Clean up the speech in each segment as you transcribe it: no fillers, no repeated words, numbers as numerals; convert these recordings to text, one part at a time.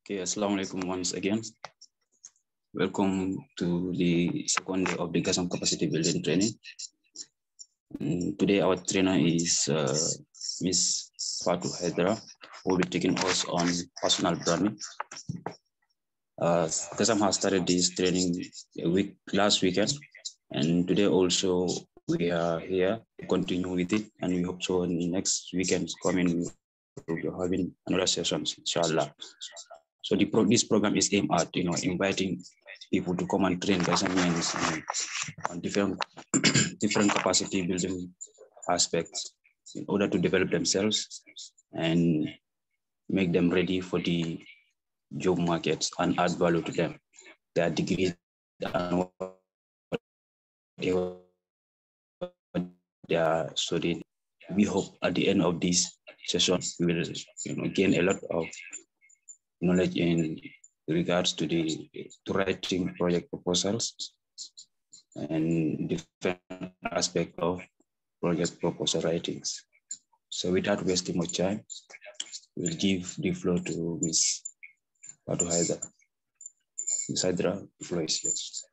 Okay, Assalamu alaikum once again. Welcome to the second day of the Gasam capacity building training. And today our trainer is Miss Fatou Hydra, who will be taking us on personal branding. Gasam has started this training last weekend, and today also we are here to continue with it, and we hope so in the next weekend coming we'll be having another sessions, inshallah. So this program is aimed at inviting people to come and train Gasamians on different capacity building aspects in order to develop themselves and make them ready for the job markets and add value to them, their degree and what they are studying. We hope at the end of this session we will gain a lot of knowledge in regards to writing project proposals and different aspects of project proposal writings. So without wasting much time, we'll give the floor to Ms. Fatou Hydra. Ms. Hydra, the floor is yours.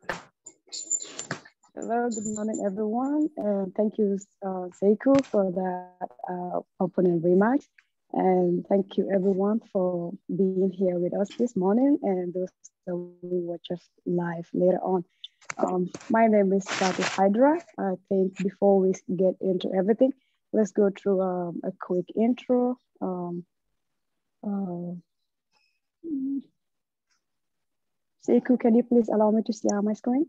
Hello, good morning, everyone. Thank you, Sekou, for that opening remarks. And thank you, everyone, for being here with us this morning and those that will watch us live later on. My name is Fatou Hydra. I think before we get into everything, let's go through a quick intro. Sekou, can you please allow me to share my screen?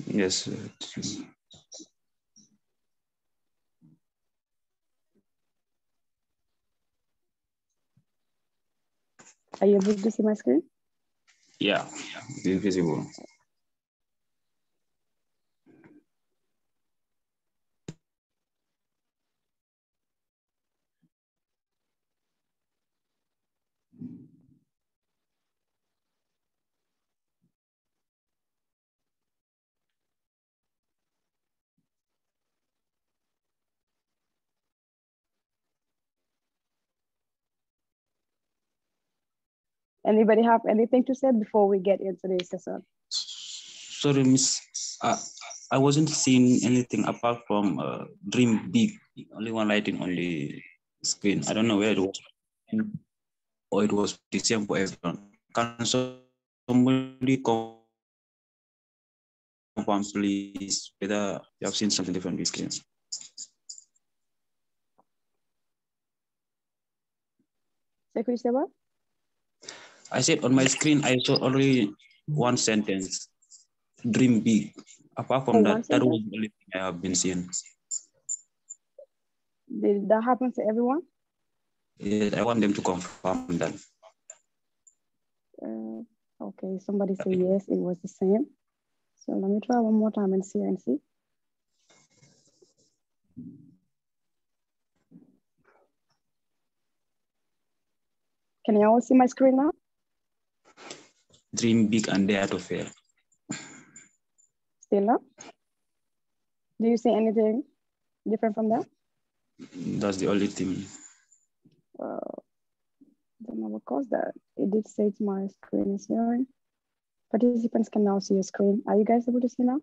Yes. Are you able to see my screen? Yeah, it's visible. Anybody have anything to say before we get into this session? Sorry, Miss. I wasn't seeing anything apart from Dream Big, only one lighting on the screen. I don't know where it was, or it was the same for everyone. Can somebody confirm, please, whether you have seen something different on the screen? Sekou, you say what? I said on my screen, I saw only one sentence, Dream Big. Apart from that was the only thing I have been seeing. Did that happen to everyone? Yeah, I want them to confirm that. Okay, somebody say yes, it was the same. So let me try one more time and see. Can you all see my screen now? Dream big and dare to fail. Still not? Do you see anything different from that? That's the only thing. Don't know what caused that. It did say my screen is showing. Participants can now see your screen. Are you guys able to see now?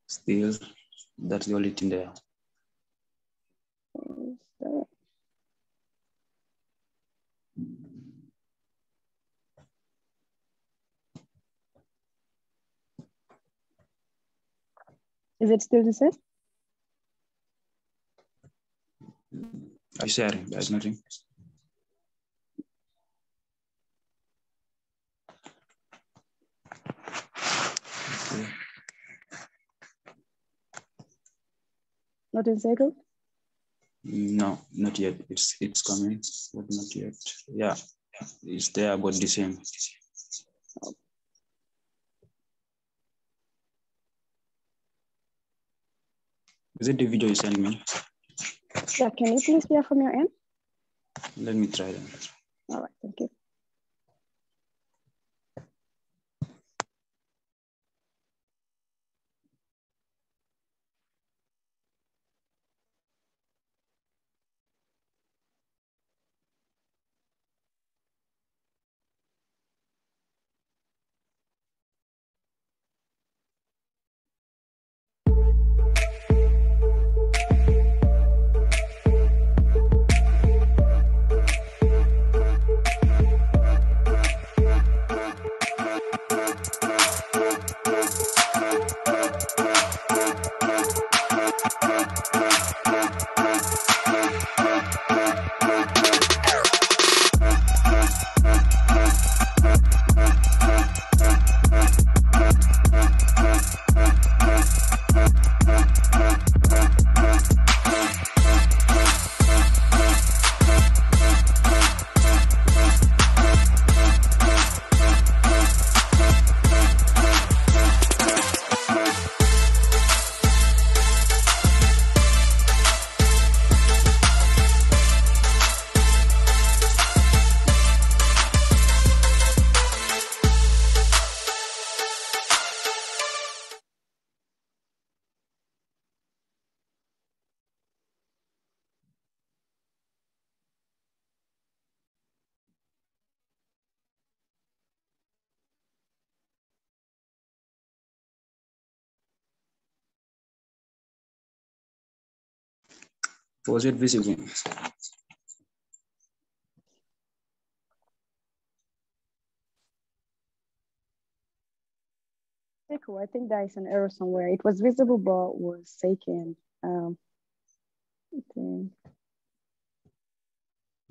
Still, that's the only thing there. Is it still the same? I'm sharing, there's nothing. Okay. Not in Sekou? No, not yet. It's coming, but not yet. Yeah, it's there, but the same. Oh. Is it the video you sent me? Yeah, can you please share from your end? Let me try that. All right, thank you. Was it visible? Cool. I think there is an error somewhere. It was visible, but was taken. Okay.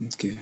Okay.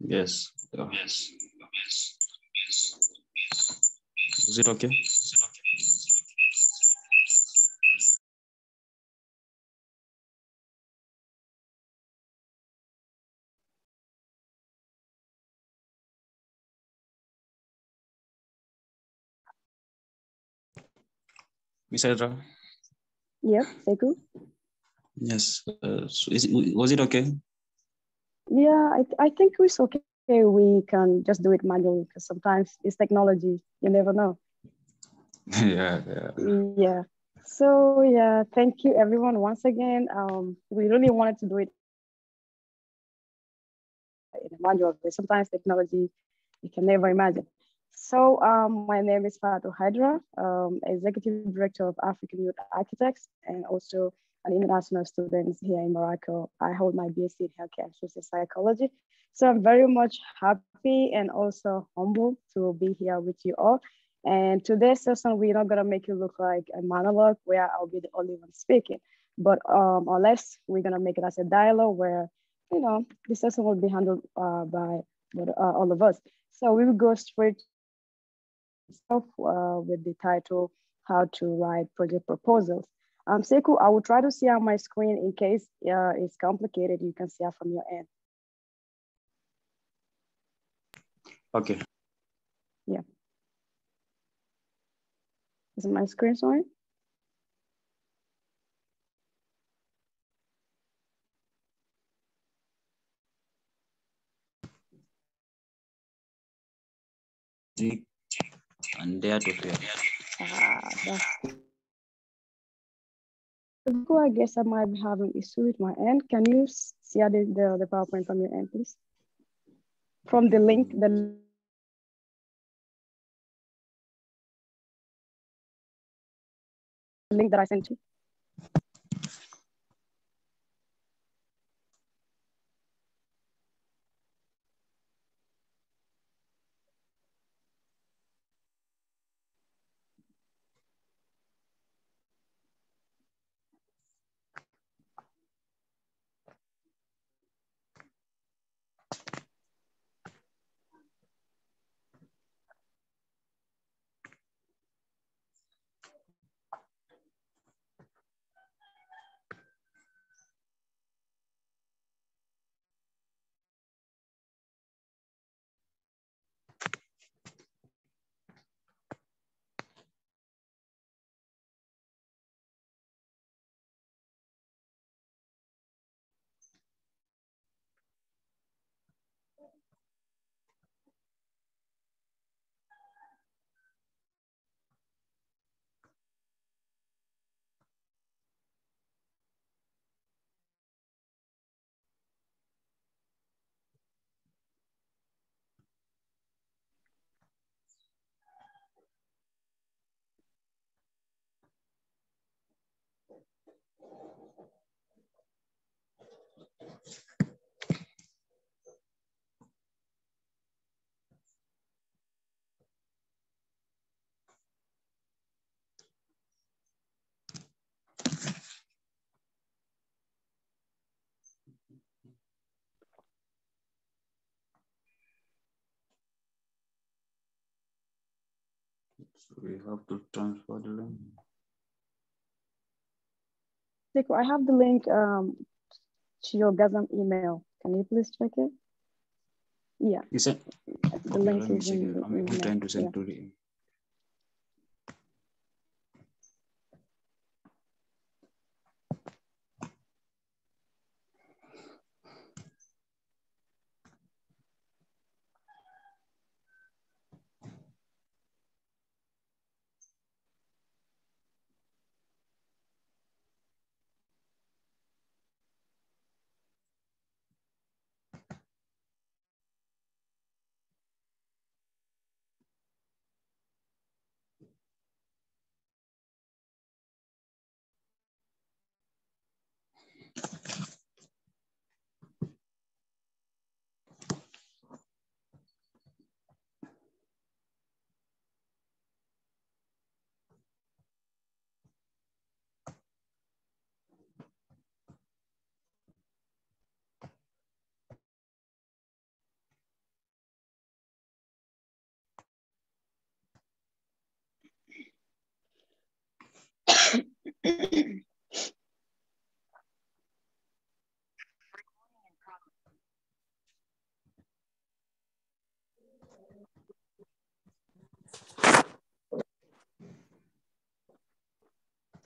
Yes. Yes. Is it okay? Miss Hydra? Yep, Sekou. Yes. So was it okay? Yeah, I think it's okay. We can just do it manually because sometimes it's technology. You never know. Yeah. Yeah. So yeah, thank you everyone once again. We really wanted to do it in a manual way. Sometimes technology you can never imagine. So my name is Fatou Hydra, Executive Director of African Youth Architects, and also an international student here in Morocco. I hold my BSc in Healthcare and Social Psychology. So I'm very much happy and also humble to be here with you all. And today's session, we're not gonna make it look like a monologue where I'll be the only one speaking, but unless we're gonna make it as a dialogue where, the session will be handled by all of us. So we will go straight with the title, How to Write Project Proposals. Sekou, I will try to see on my screen in case it's complicated. You can see it from your end. Okay. Yeah. Is my screen showing? And dare to fail. I guess I might be having issue with my end. Can you see the PowerPoint from your end, please? From the link, the link that I sent you. So we have to transfer the link. Seiko, I have the link to your Gasam email. Can you please check it? Yeah. You said the link is in the email. I'm trying to send to the.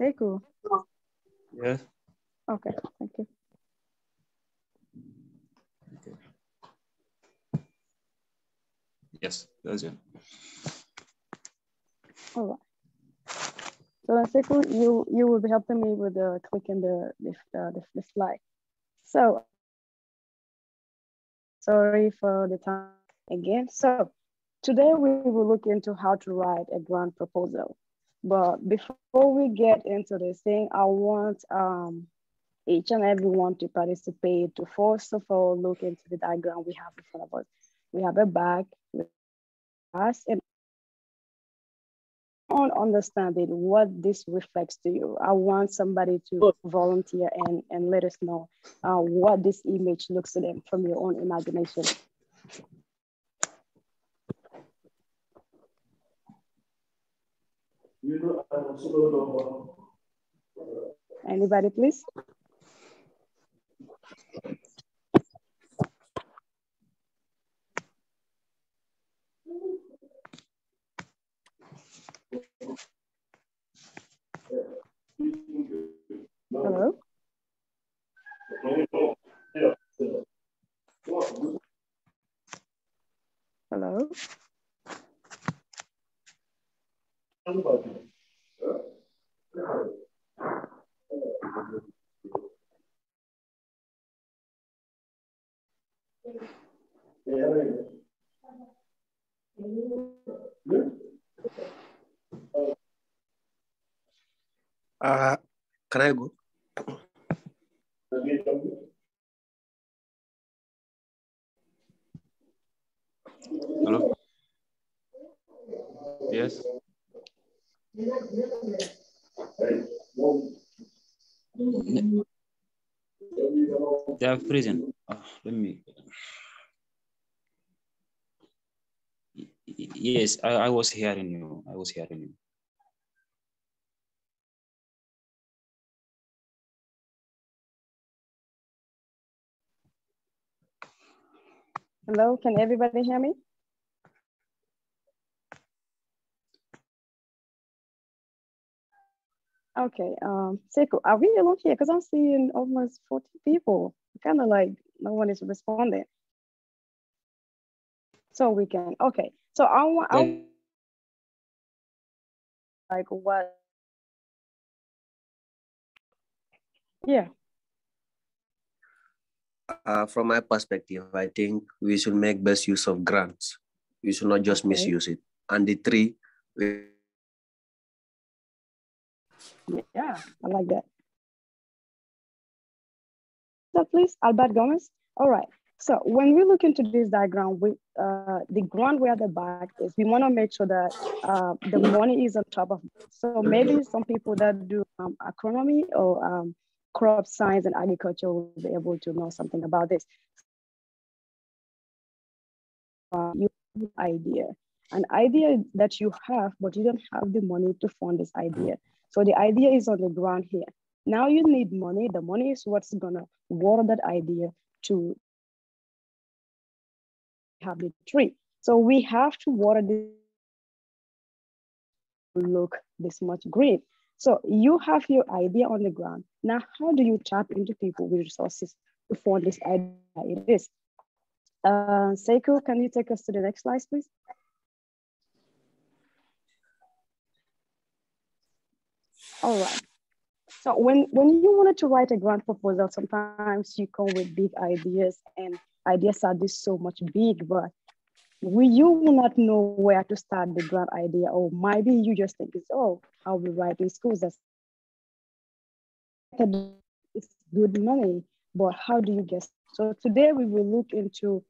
Seiko. Yes. Okay, thank you. Okay. Yes, that's it. All right. So Seiko, you will be helping me with clicking the slide. So sorry for the time again. So today we will look into how to write a grant proposal. But before we get into this thing, I want each and everyone to participate, to first of all look into the diagram we have in front of us. We have a bag with us, and on understanding what this reflects to you. I want somebody to volunteer and let us know what this image looks to them from your own imagination. Anybody, please? Hello? Hello? Can I go? Hello? Yes. They are freezing. Let me. Yes, I was hearing you. I was hearing you. Hello, can everybody hear me? Okay, Seiko, are we alone here? Because I'm seeing almost 40 people. Kind of like no one is responding. So we can, okay. So I want like what? Yeah. From my perspective, I think we should make best use of grants. We should not just misuse it. And the three. Yeah, I like that. that, please? Albert Gomez. All right. So when we look into this diagram, the ground where the bag is, we want to make sure that the money is on top of it. So maybe some people that do agronomy or crop science and agriculture will be able to know something about this. You have an idea that you have, but you don't have the money to fund this idea. So the idea is on the ground here. Now you need money. The money is what's gonna water that idea to have the tree. So we have to water this look this much green. So you have your idea on the ground. Now, how do you tap into people with resources to fund this idea? It is. Seiko, can you take us to the next slide, please? All right. So when you wanted to write a grant proposal, sometimes you come with big ideas and ideas are just so much big, but you will not know where to start the grant idea, or maybe you just think it's, oh, how we write in schools, it's good money, but how do you guess? So today we will look into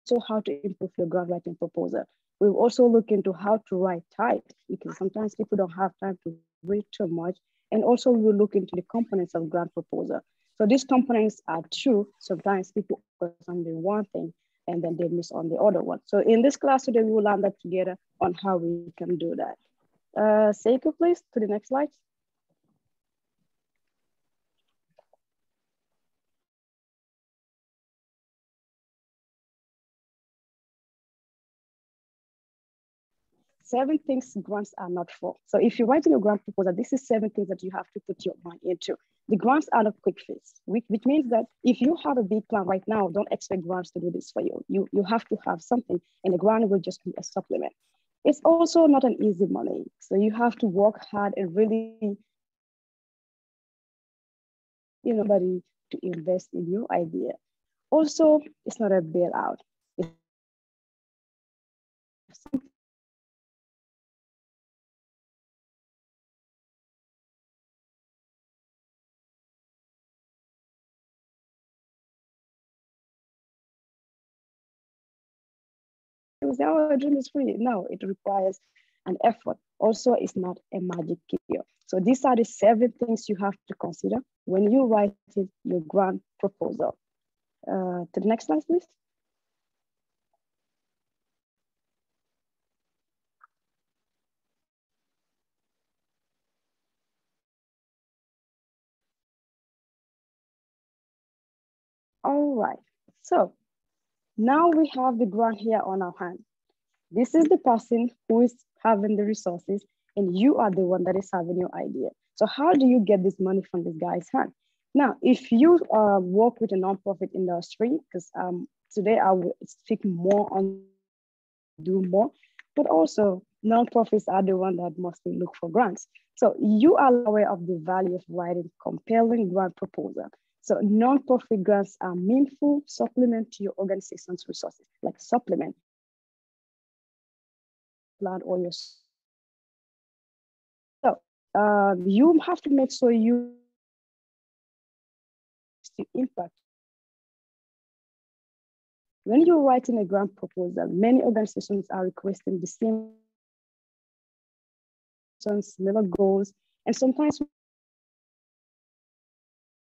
so how to improve your grant writing proposal. We'll also look into how to write tight, because sometimes people don't have time to read too much. And also we'll look into the components of grant proposal. So these components are true. Sometimes people focus on the one thing and then they miss on the other one. So in this class today, we will land up together on how we can do that. Seiko, please, to the next slide. Seven things grants are not for. So if you're writing a grant proposal, this is 7 things that you have to put your mind into. The grants are not quick fix, which means that if you have a big plan right now, don't expect grants to do this for you. You have to have something, and the grant will just be a supplement. It's also not an easy money. So you have to work hard and really, somebody to invest in your idea. Also, it's not a bailout. Say, oh, a dream is free. No, it requires an effort. Also, it's not a magic cure. So these are the 7 things you have to consider when you write your grant proposal. To the next slide, please. All right, so now we have the grant here on our hand. This is the person who is having the resources, and you are the one that is having your idea. So how do you get this money from this guy's hand? Now, if you work with a nonprofit industry, because today I will speak more on do more, but also nonprofits are the one that mostly look for grants. So you are aware of the value of writing compelling grant proposal. So nonprofit grants are meaningful supplement to your organization's resources, like supplement plan or your. So you have to make sure you impact. When you're writing a grant proposal, many organizations are requesting the same similar goals, and sometimes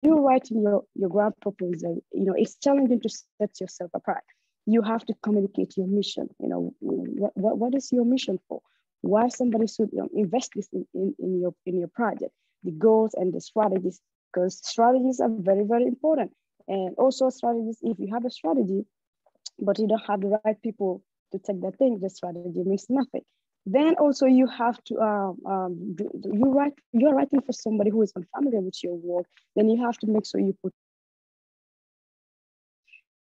you're writing your grant proposal, it's challenging to set yourself apart. You have to communicate your mission. What is your mission for? Why somebody should invest this in your project, the goals and the strategies, because strategies are very, very important. And also strategies, if you have a strategy, but you don't have the right people to take that thing, the strategy means nothing. Then also you have to, you're writing for somebody who is unfamiliar with your work, then you have to make sure you put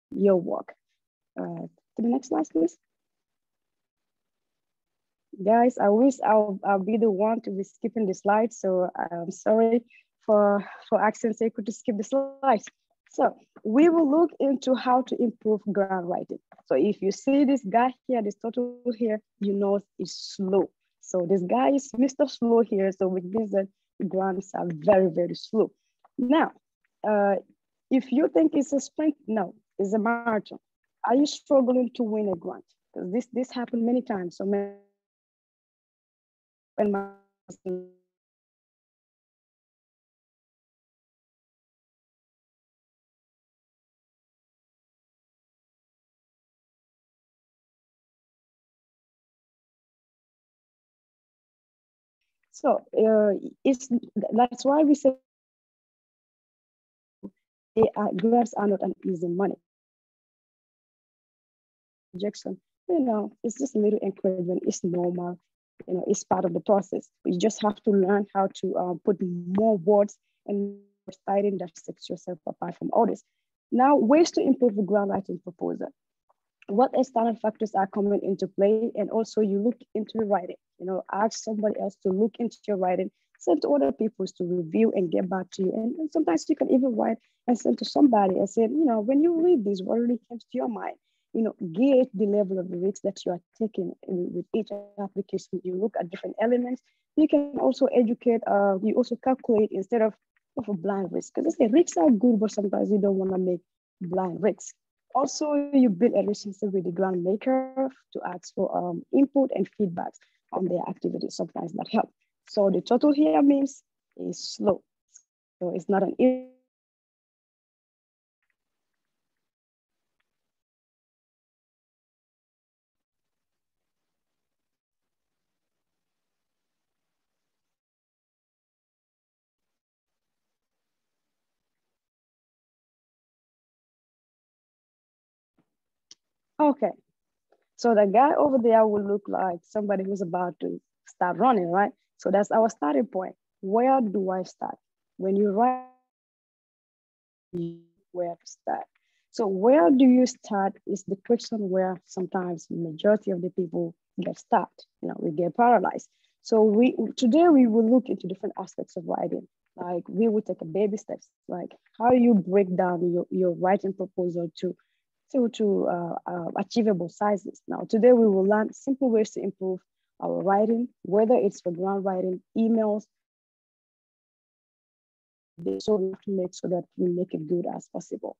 your work. To the next slide, please. Guys, I wish I'll be the one to be skipping the slides, so I'm sorry for asking Seiko to skip the slides. So we will look into how to improve grant writing. So if you see this guy here, this total here, it's slow. So this guy is Mr. Slow here, so which means that grants are very, very slow. Now, if you think it's a sprint, no, it's a marathon. Are you struggling to win a grant? Because this happened many times. So many so that's why we say grants are not an easy money. Rejection, it's just a little encouragement. It's normal. It's part of the process. You just have to learn how to put more words and styling that sets yourself apart from others. Now, ways to improve the grant writing proposal. What external factors are coming into play? And also you look into your writing, ask somebody else to look into your writing, send to other people to review and get back to you. And sometimes you can even write and send to somebody and say, when you read this, what really comes to your mind? Gauge the level of the risks that you are taking with each application. You look at different elements. You can also educate, you also calculate instead of a blind risk. Because I say risks are good, but sometimes you don't want to make blind risks. Also, you build a relationship with the grant maker to ask for input and feedback on their activities. Sometimes that helps. So the total here means is slow. So it's not an okay. So the guy over there will look like somebody who's about to start running, right? So that's our starting point. Where do I start? When you write, where to start? So where do you start is the question where sometimes the majority of the people get stuck. We get paralyzed. So today we will look into different aspects of writing. Like we will take a baby steps, like how you break down your writing proposal to achievable sizes. Now, today we will learn simple ways to improve our writing, whether it's for grant writing, emails. So we have to make sure that we make it good as possible.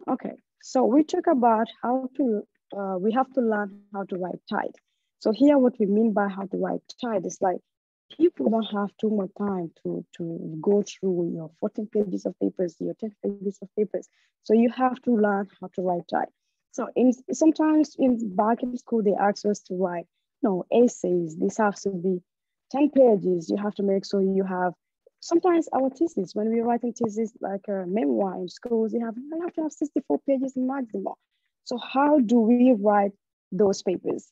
Okay, so we talk about how to, we have to learn how to write tight. So here what we mean by how to write tight is like, people don't have too much time to go through your 14 pages of papers, your 10 pages of papers. So you have to learn how to write tight. So sometimes back in school, they ask us to write, essays. This has to be 10 pages. You have to make sure you have, sometimes our thesis, when we're writing thesis like a memoir in schools, you have to have 64 pages maximum. So how do we write those papers?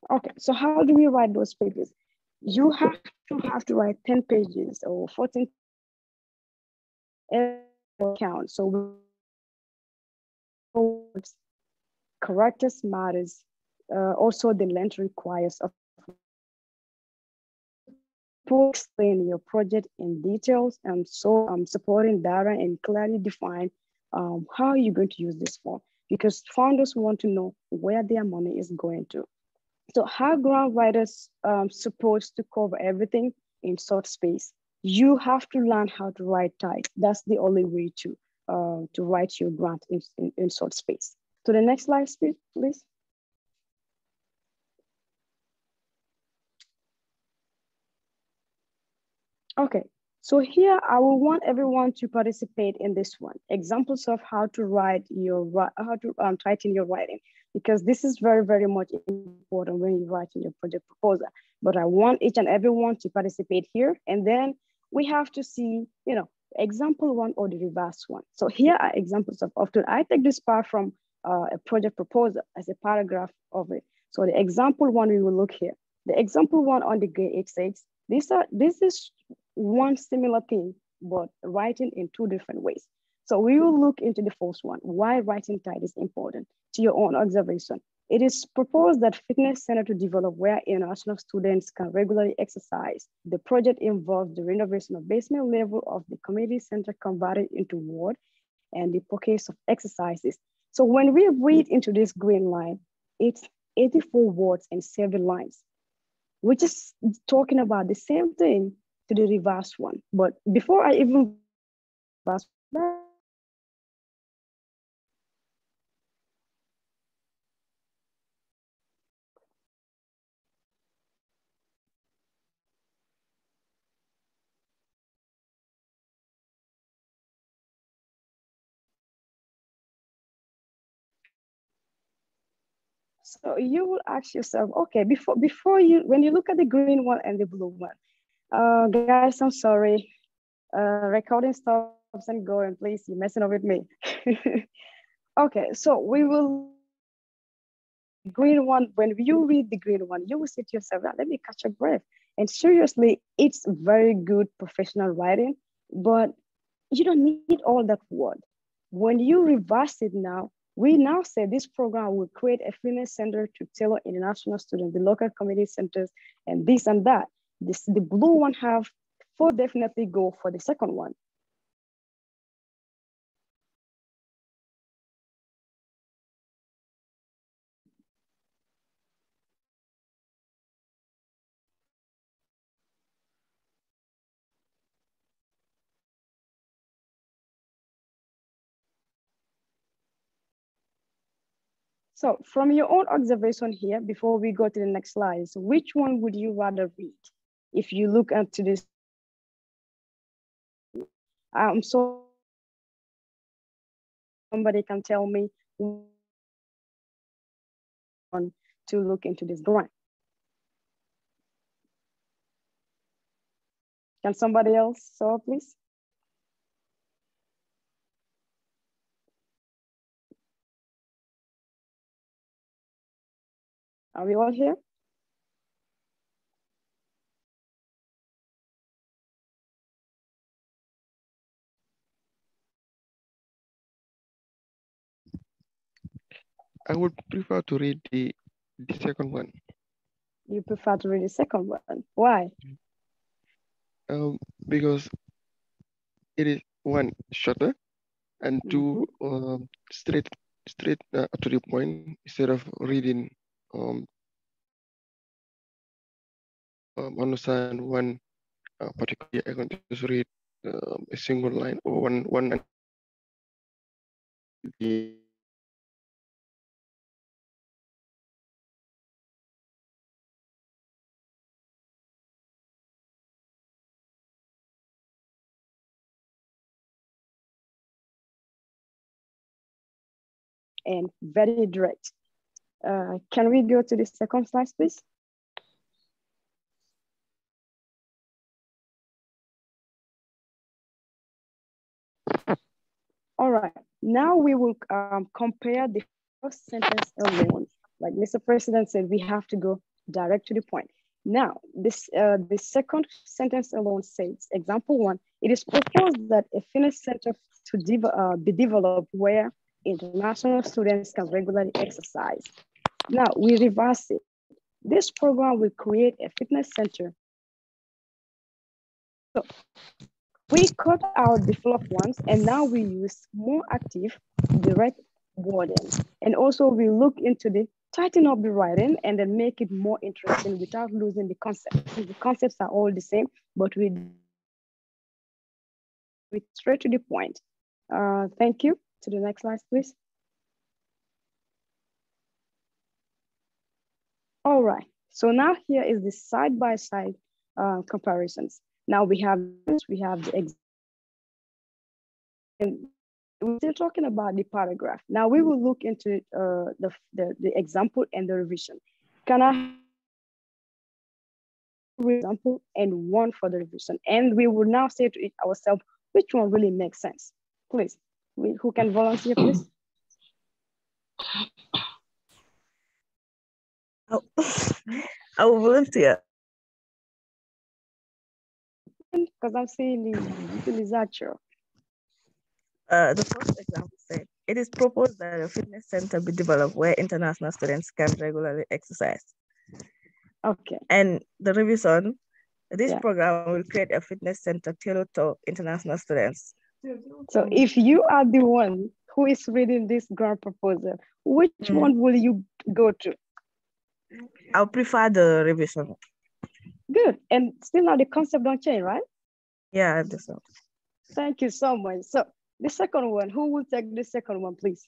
Okay, so how do we write those papers? You have to write 10 pages or 14 count. So characters matters. Also, the length requires of explain your project in details, and so supporting data and clearly define how you're going to use this fund, because founders want to know where their money is going to. So how grant writers supposed to cover everything in short space? You have to learn how to write tight. That's the only way to write your grant in short space. To the next slide, please. Okay, So here I will want everyone to participate in this one. Examples of how to write tighten your writing, because this is very, very much important when you're writing your project proposal. But I want each and everyone to participate here. And then we have to see, example one or the reverse one. So here are examples of often. I take this part from a project proposal as a paragraph of it. So the example one, we will look here. The example one on the grade 8 this is one similar thing, but writing in two different ways. So we will look into the first one, why writing tight is important to your own observation. It is proposed that fitness center to develop where international students can regularly exercise. The project involves the renovation of basement level of the community center converted into ward and the pockets of exercises. So when we read into this green line, it's 84 words and 7 lines, which is talking about the same thing to the reverse one. But before I even reverse, so you will ask yourself, okay, before you, when you look at the green one and the blue one, guys, I'm sorry, recording stops and going, please, you're messing up with me. Okay, so we will green one. When you read the green one, you will say to yourself, let me catch a breath. And seriously, it's very good professional writing, but you don't need all that word. When you reverse it now, we now say this program will create a fitness center to tailor international students, the local community centers, and this and that. The blue one have 4 definitely go for the second one. So from your own observation here, before we go to the next slide, so which one would you rather read? If you look into this, so somebody can tell me to look into this drawing. Can somebody else saw, please? Are we all here? I would prefer to read the second one. You prefer to read the second one. Why? Because it is one shorter and two straight to the point instead of reading understand one particular. I can just read a single line or one. And very direct. Can we go to the second slide, please? All right, now we will compare the first sentence alone. Like Mr. President said, we have to go direct to the point. Now, the second sentence alone says, example one, it is proposed that a fitness center to be developed where international students can regularly exercise. Now, we reverse it. This program will create a fitness center. So we cut out the fluff ones, and now we use more active, direct wording. And also we look into the tighten up the writing and then make it more interesting without losing the concept. The concepts are all the same, but we straight to the point. Thank you. To the next slide, please. All right, so now here is the side-by-side comparisons. Now we have the and we're still talking about the paragraph. Now we will look into the example and the revision. Can I have an example and one for the revision? And we will now say to ourselves, which one really makes sense? Please, who can volunteer, please? I will volunteer. Because I'm seeing utilizator. The first example said, it is proposed that a fitness center be developed where international students can regularly exercise. Okay. And the revision, this program will create a fitness center tailored to international students. So if you are the one who is reading this grant proposal, which one will you go to? I'll prefer the revision. Good. And still now the concept don't change, right? Yeah, this one. Thank you so much. So the second one, who will take the second one, please?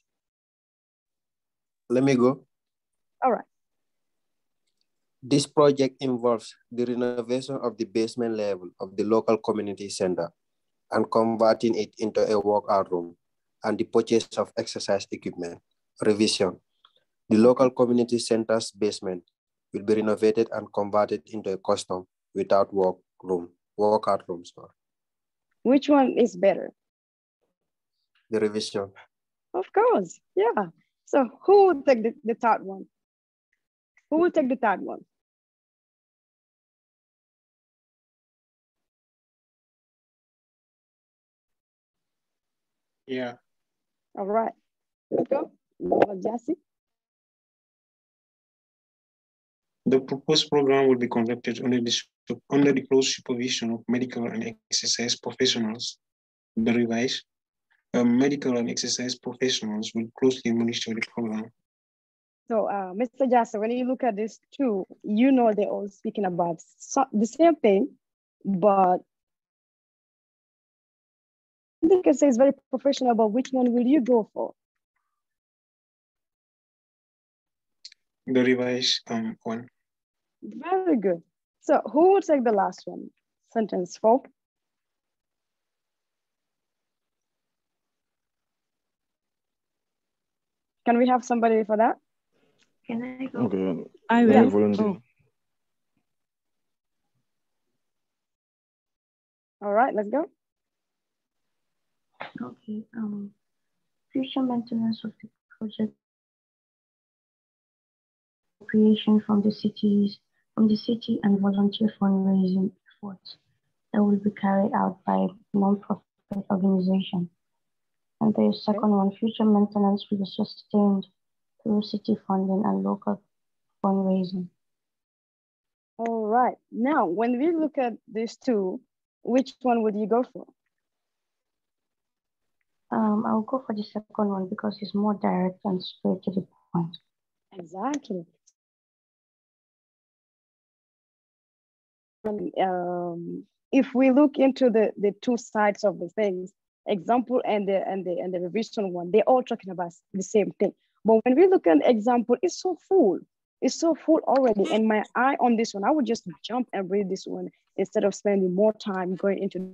Let me go. All right. This project involves the renovation of the basement level of the local community center and converting it into a workout room and the purchase of exercise equipment. Revision. The local community center's basement will be renovated and converted into a custom without workout room. Sorry. Which one is better? The revision. Of course, yeah. So who will take the third one? Who will take the third one? Yeah. All right, let's go. Jesse. The proposed program will be conducted under the close supervision of medical and exercise professionals. The revised medical and exercise professionals will closely monitor the program. So, Mr. Jesse, when you look at this too, you know they're all speaking about the same thing, but I can say it's very professional, but which one will you go for? The revised one. Very good. So who will take the last one? Sentence 4. Can we have somebody for that? Can I go? Okay. I will. Volunteer. All right, let's go. Okay. Future maintenance of the project creation from the city and volunteer fundraising efforts that will be carried out by non-profit organization. And the second one, future maintenance will be sustained through city funding and local fundraising. All right. Now, when we look at these two, which one would you go for? I'll go for the second one because it's more direct and straight to the point. Exactly. If we look into the two sides of the things, example and the revision one, they're all talking about the same thing. But when we look at example, it's so full. It's so full already. And my eye on this one, I would just jump and read this one instead of spending more time going into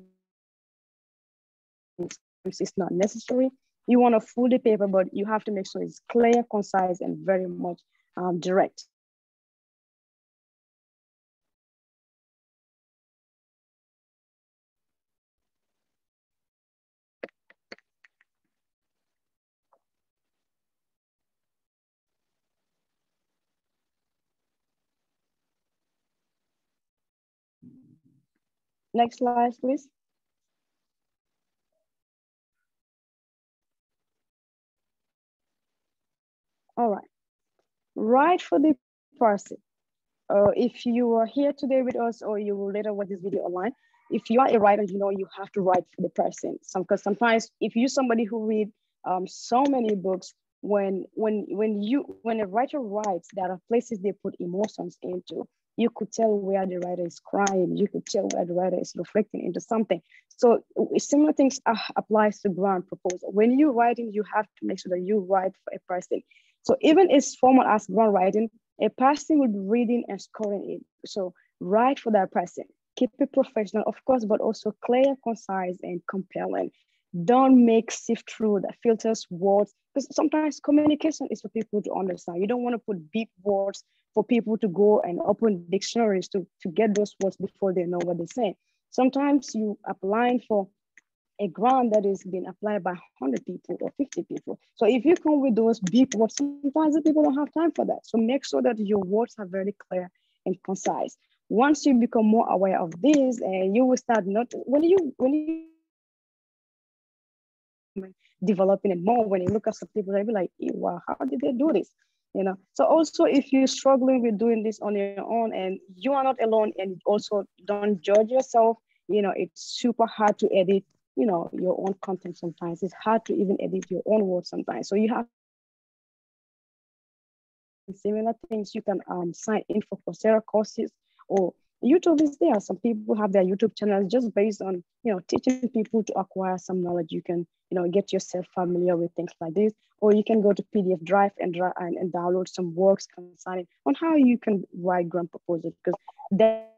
it's not necessary. You want to full the paper, but you have to make sure it's clear, concise, and very much direct. Next slide, please. All right. Write for the person. If you are here today with us or you will later watch this video online, if you are a writer, you know you have to write for the person. Because sometimes if you're somebody who read so many books, when a writer writes, there are places they put emotions into. You could tell where the writer is crying. You could tell where the writer is reflecting into something. So similar things applies to grant proposal. When you're writing, you have to make sure that you write for a person. So even as formal as grant writing, a person will be reading and scoring it. So write for that person. Keep it professional, of course, but also clear, concise, and compelling. Don't make sift through the filters words, because sometimes communication is for people to understand. You don't want to put big words for people to go and open dictionaries to get those words before they know what they're saying. Sometimes you applying for a grant that is being applied by 100 people or 50 people. So if you come with those big words, sometimes the people don't have time for that. So make sure that your words are very clear and concise. Once you become more aware of this, and you will start not when you developing it more, when you look at some people, they'll be like, wow, how did they do this? You know. So also, if you're struggling with doing this on your own, and you are not alone, and also don't judge yourself, you know, it's super hard to edit, you know, your own content. Sometimes it's hard to even edit your own words sometimes. So you have similar things. You can sign in for Coursera courses, or YouTube is there. Some people have their YouTube channels just based on, you know, teaching people to acquire some knowledge. You can, you know, get yourself familiar with things like this, or you can go to PDF Drive and download some works concerning on how you can write grant proposals, because that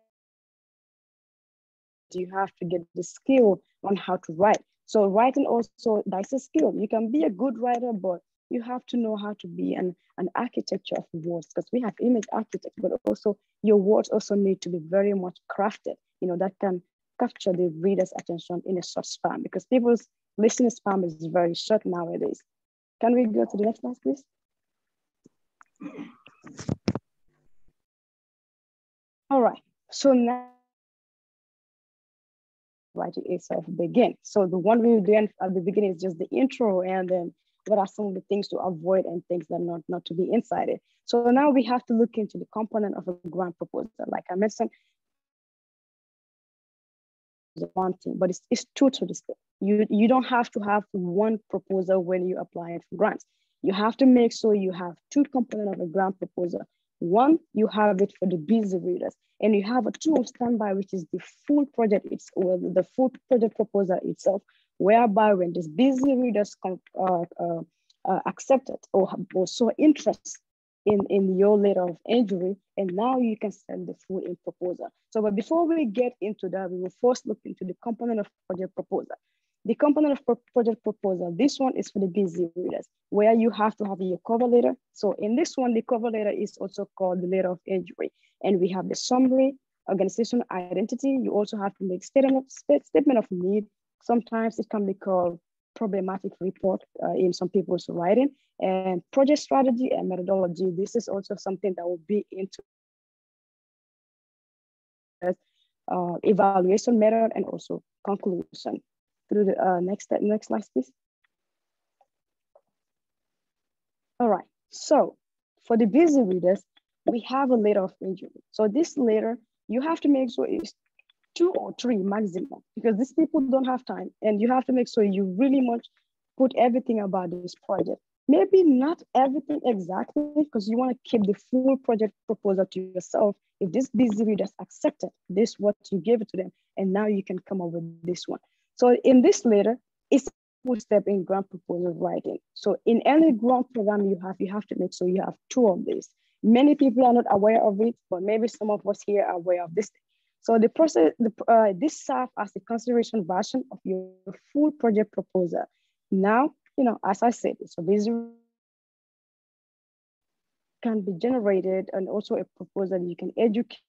you have to get the skill on how to write. So writing also, that's a skill. You can be a good writer, but you have to know how to be an architecture of words, because we have image architect, but also your words also need to be very much crafted, you know, that can capture the reader's attention in a short span, because people's listening span is very short nowadays. Can we go to the next slide, please? All right, so now writing itself begin. So the one we were doing at the beginning is just the intro, and then what are some of the things to avoid and things that are not to be inside it. So now we have to look into the component of a grant proposal. Like I mentioned, one thing, but it's two to this. You don't have to have one proposal when you apply for grants. You have to make sure you have two components of a grant proposal. One, you have it for the busy readers, and you have a two of standby, which is the full project. It's the full project proposal itself, whereby when these busy readers accept it or show interest in your letter of injury, and now you can send the full in proposal. So, but before we get into that, we will first look into the component of project proposal. The component of project proposal, this one is for the busy readers, where you have to have your cover letter. So in this one, the cover letter is also called the letter of injury. And we have the summary, organizational identity. You also have to make statement of need. Sometimes it can be called problematic report in some people's writing, and project strategy and methodology. This is also something that will be into evaluation method and also conclusion. Through the next slide, please. All right, so for the busy readers, we have a letter of injury. So this letter, you have to make sure it's 2 or 3 maximum, because these people don't have time, and you have to make sure you really much put everything about this project. Maybe not everything exactly, because you want to keep the full project proposal to yourself. If this busy readers accept it, this is what you give it to them, and now you can come up with this one. So in this letter, it's a full step in grant proposal writing. So in any grant program you have to make sure you have 2 of these. Many people are not aware of it, but maybe some of us here are aware of this. So the process, this serves as the consideration version of your full project proposal. Now, you know, as I said, so this can be generated, and also a proposal you can educate.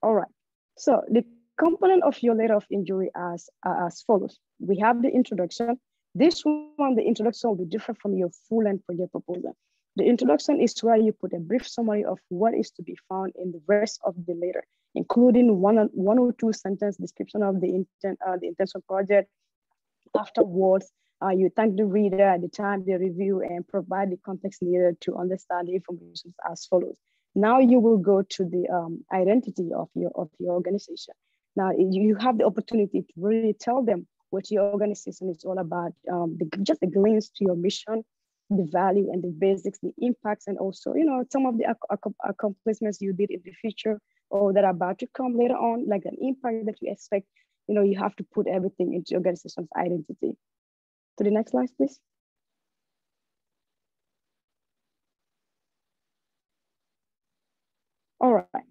All right, so the component of your letter of injury are as follows. We have the introduction. This one, the introduction will be different from your full-length project proposal. The introduction is where you put a brief summary of what is to be found in the rest of the letter, including one or two sentence description of the intention project. Afterwards, you thank the reader at the time they review and provide the context needed to understand the information as follows. Now you will go to the identity of your organization. Now you have the opportunity to really tell them what your organization is all about, just the glimpse to your mission, the value and the basics, the impacts, and also, some of the accomplishments you did in the future or that are about to come later on, like an impact that you expect. You have to put everything into your organization's identity. To the next slide, please. All right.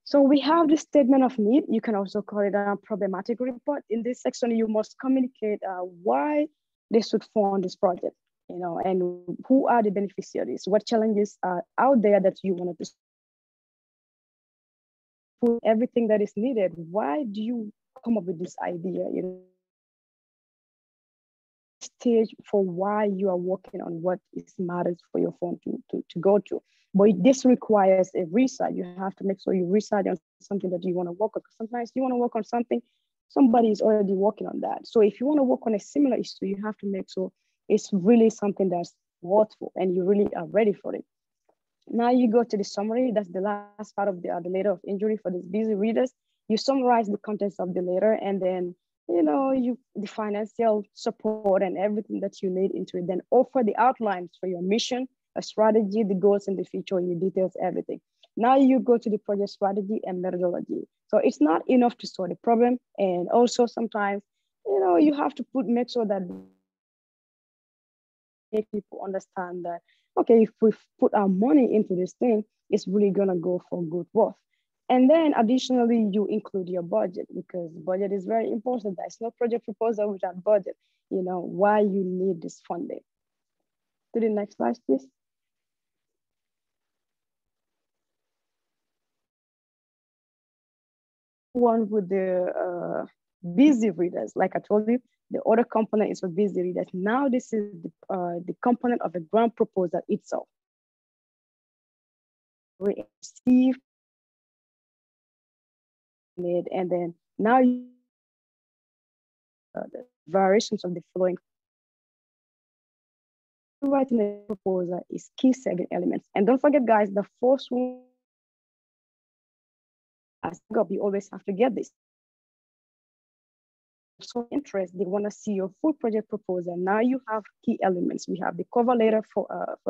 So we have the statement of need. You can also call it a problematic report. In this section, you must communicate why they should fund this project, and who are the beneficiaries, what challenges are out there that you wanted to put everything that is needed. Why do you come up with this idea? Stage for why you are working on what is matters for your phone to go to. But this requires a research. You have to make sure you research on something that you want to work on. Sometimes you want to work on something, somebody is already working on that. So if you want to work on a similar issue, you have to make sure it's really something that's worthwhile and you really are ready for it. Now you go to the summary. That's the last part of the letter of injury for these busy readers. You summarize the contents of the letter, and then the financial support and everything that you need into it. Then offer the outlines for your mission, a strategy, the goals in the future, you details everything. Now you go to the project strategy and methodology. So it's not enough to solve the problem, and also sometimes you have to make sure that make people understand that, okay, if we put our money into this thing, it's really gonna go for good worth. And then additionally, you include your budget, because budget is very important. There's no project proposal without budget, why you need this funding. To the next slide, please. One with the busy readers, like I told you, the other component is for busy readers. Now this is the component of the grant proposal itself. We receive it, and then now you the variations of the following. Writing a proposal is key 7 elements. And don't forget, guys, the first one, you always have to get this. So interest, they want to see your full project proposal. Now you have key elements. We have the cover letter for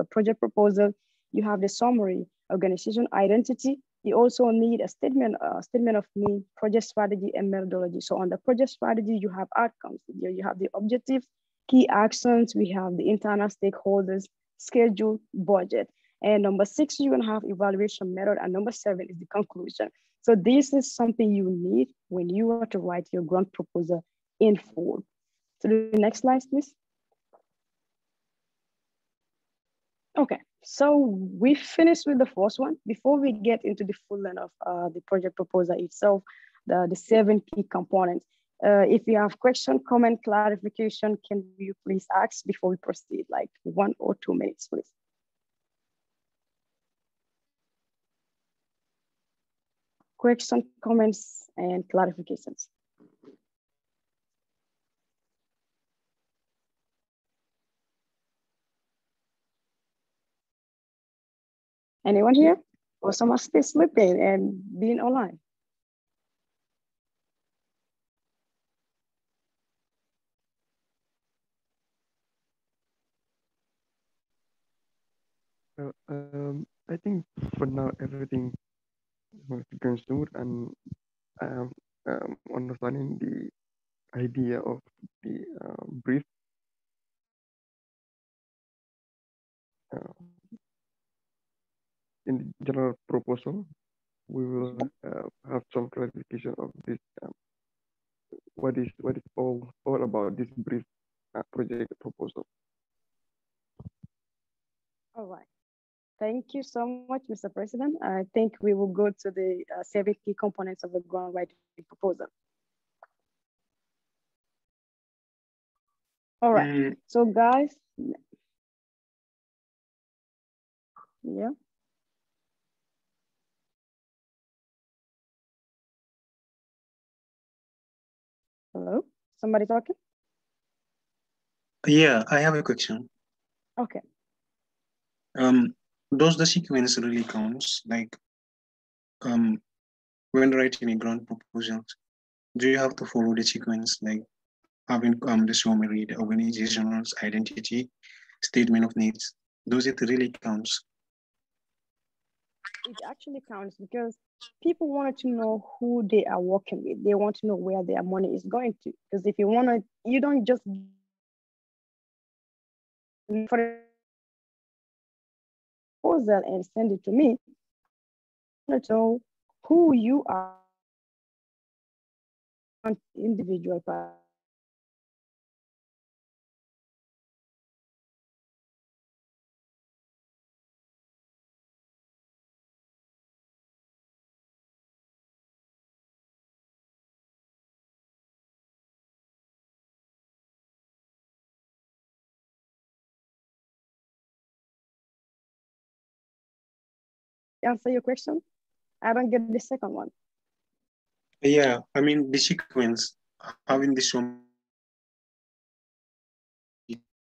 project proposal. You have the summary, organization identity. You also need a statement of need, project strategy, and methodology. So on the project strategy, you have outcomes. You have the objectives, key actions. We have the internal stakeholders, schedule, budget. And number 6, you're gonna have evaluation method. And number 7 is the conclusion. So this is something you need when you are to write your grant proposal in full. So the next slide, please. Okay, so we finished with the first one. Before we get into the full end of the project proposal itself, the 7 key components. If you have question, comment, clarification, can you please ask before we proceed, like 1 or 2 minutes, please. Question, comments, and clarifications. Anyone here? Or someone still sleeping and being online? I think for now everything is going smooth, and I am understanding the idea of the brief. In the general proposal, we will have some clarification of this. What is all about this brief project proposal? All right. Thank you so much, Mr. President. I think we will go to the 7 key components of the grant writing proposal. All right. So guys, yeah. Hello, somebody talking? Yeah, I have a question. Okay. Does the sequence really counts? Like, when writing a grant proposal, do you have to follow the sequence? Like, having the summary, the organization's identity, statement of needs? Does it really counts? It actually counts because people wanted to know who they are working with. They want to know where their money is going to. Because if you want to, you don't just for the proposal and send it to me. I want to know who you are, individual person. Answer your question? I don't get the second one. Yeah, I mean the sequence, having the summary,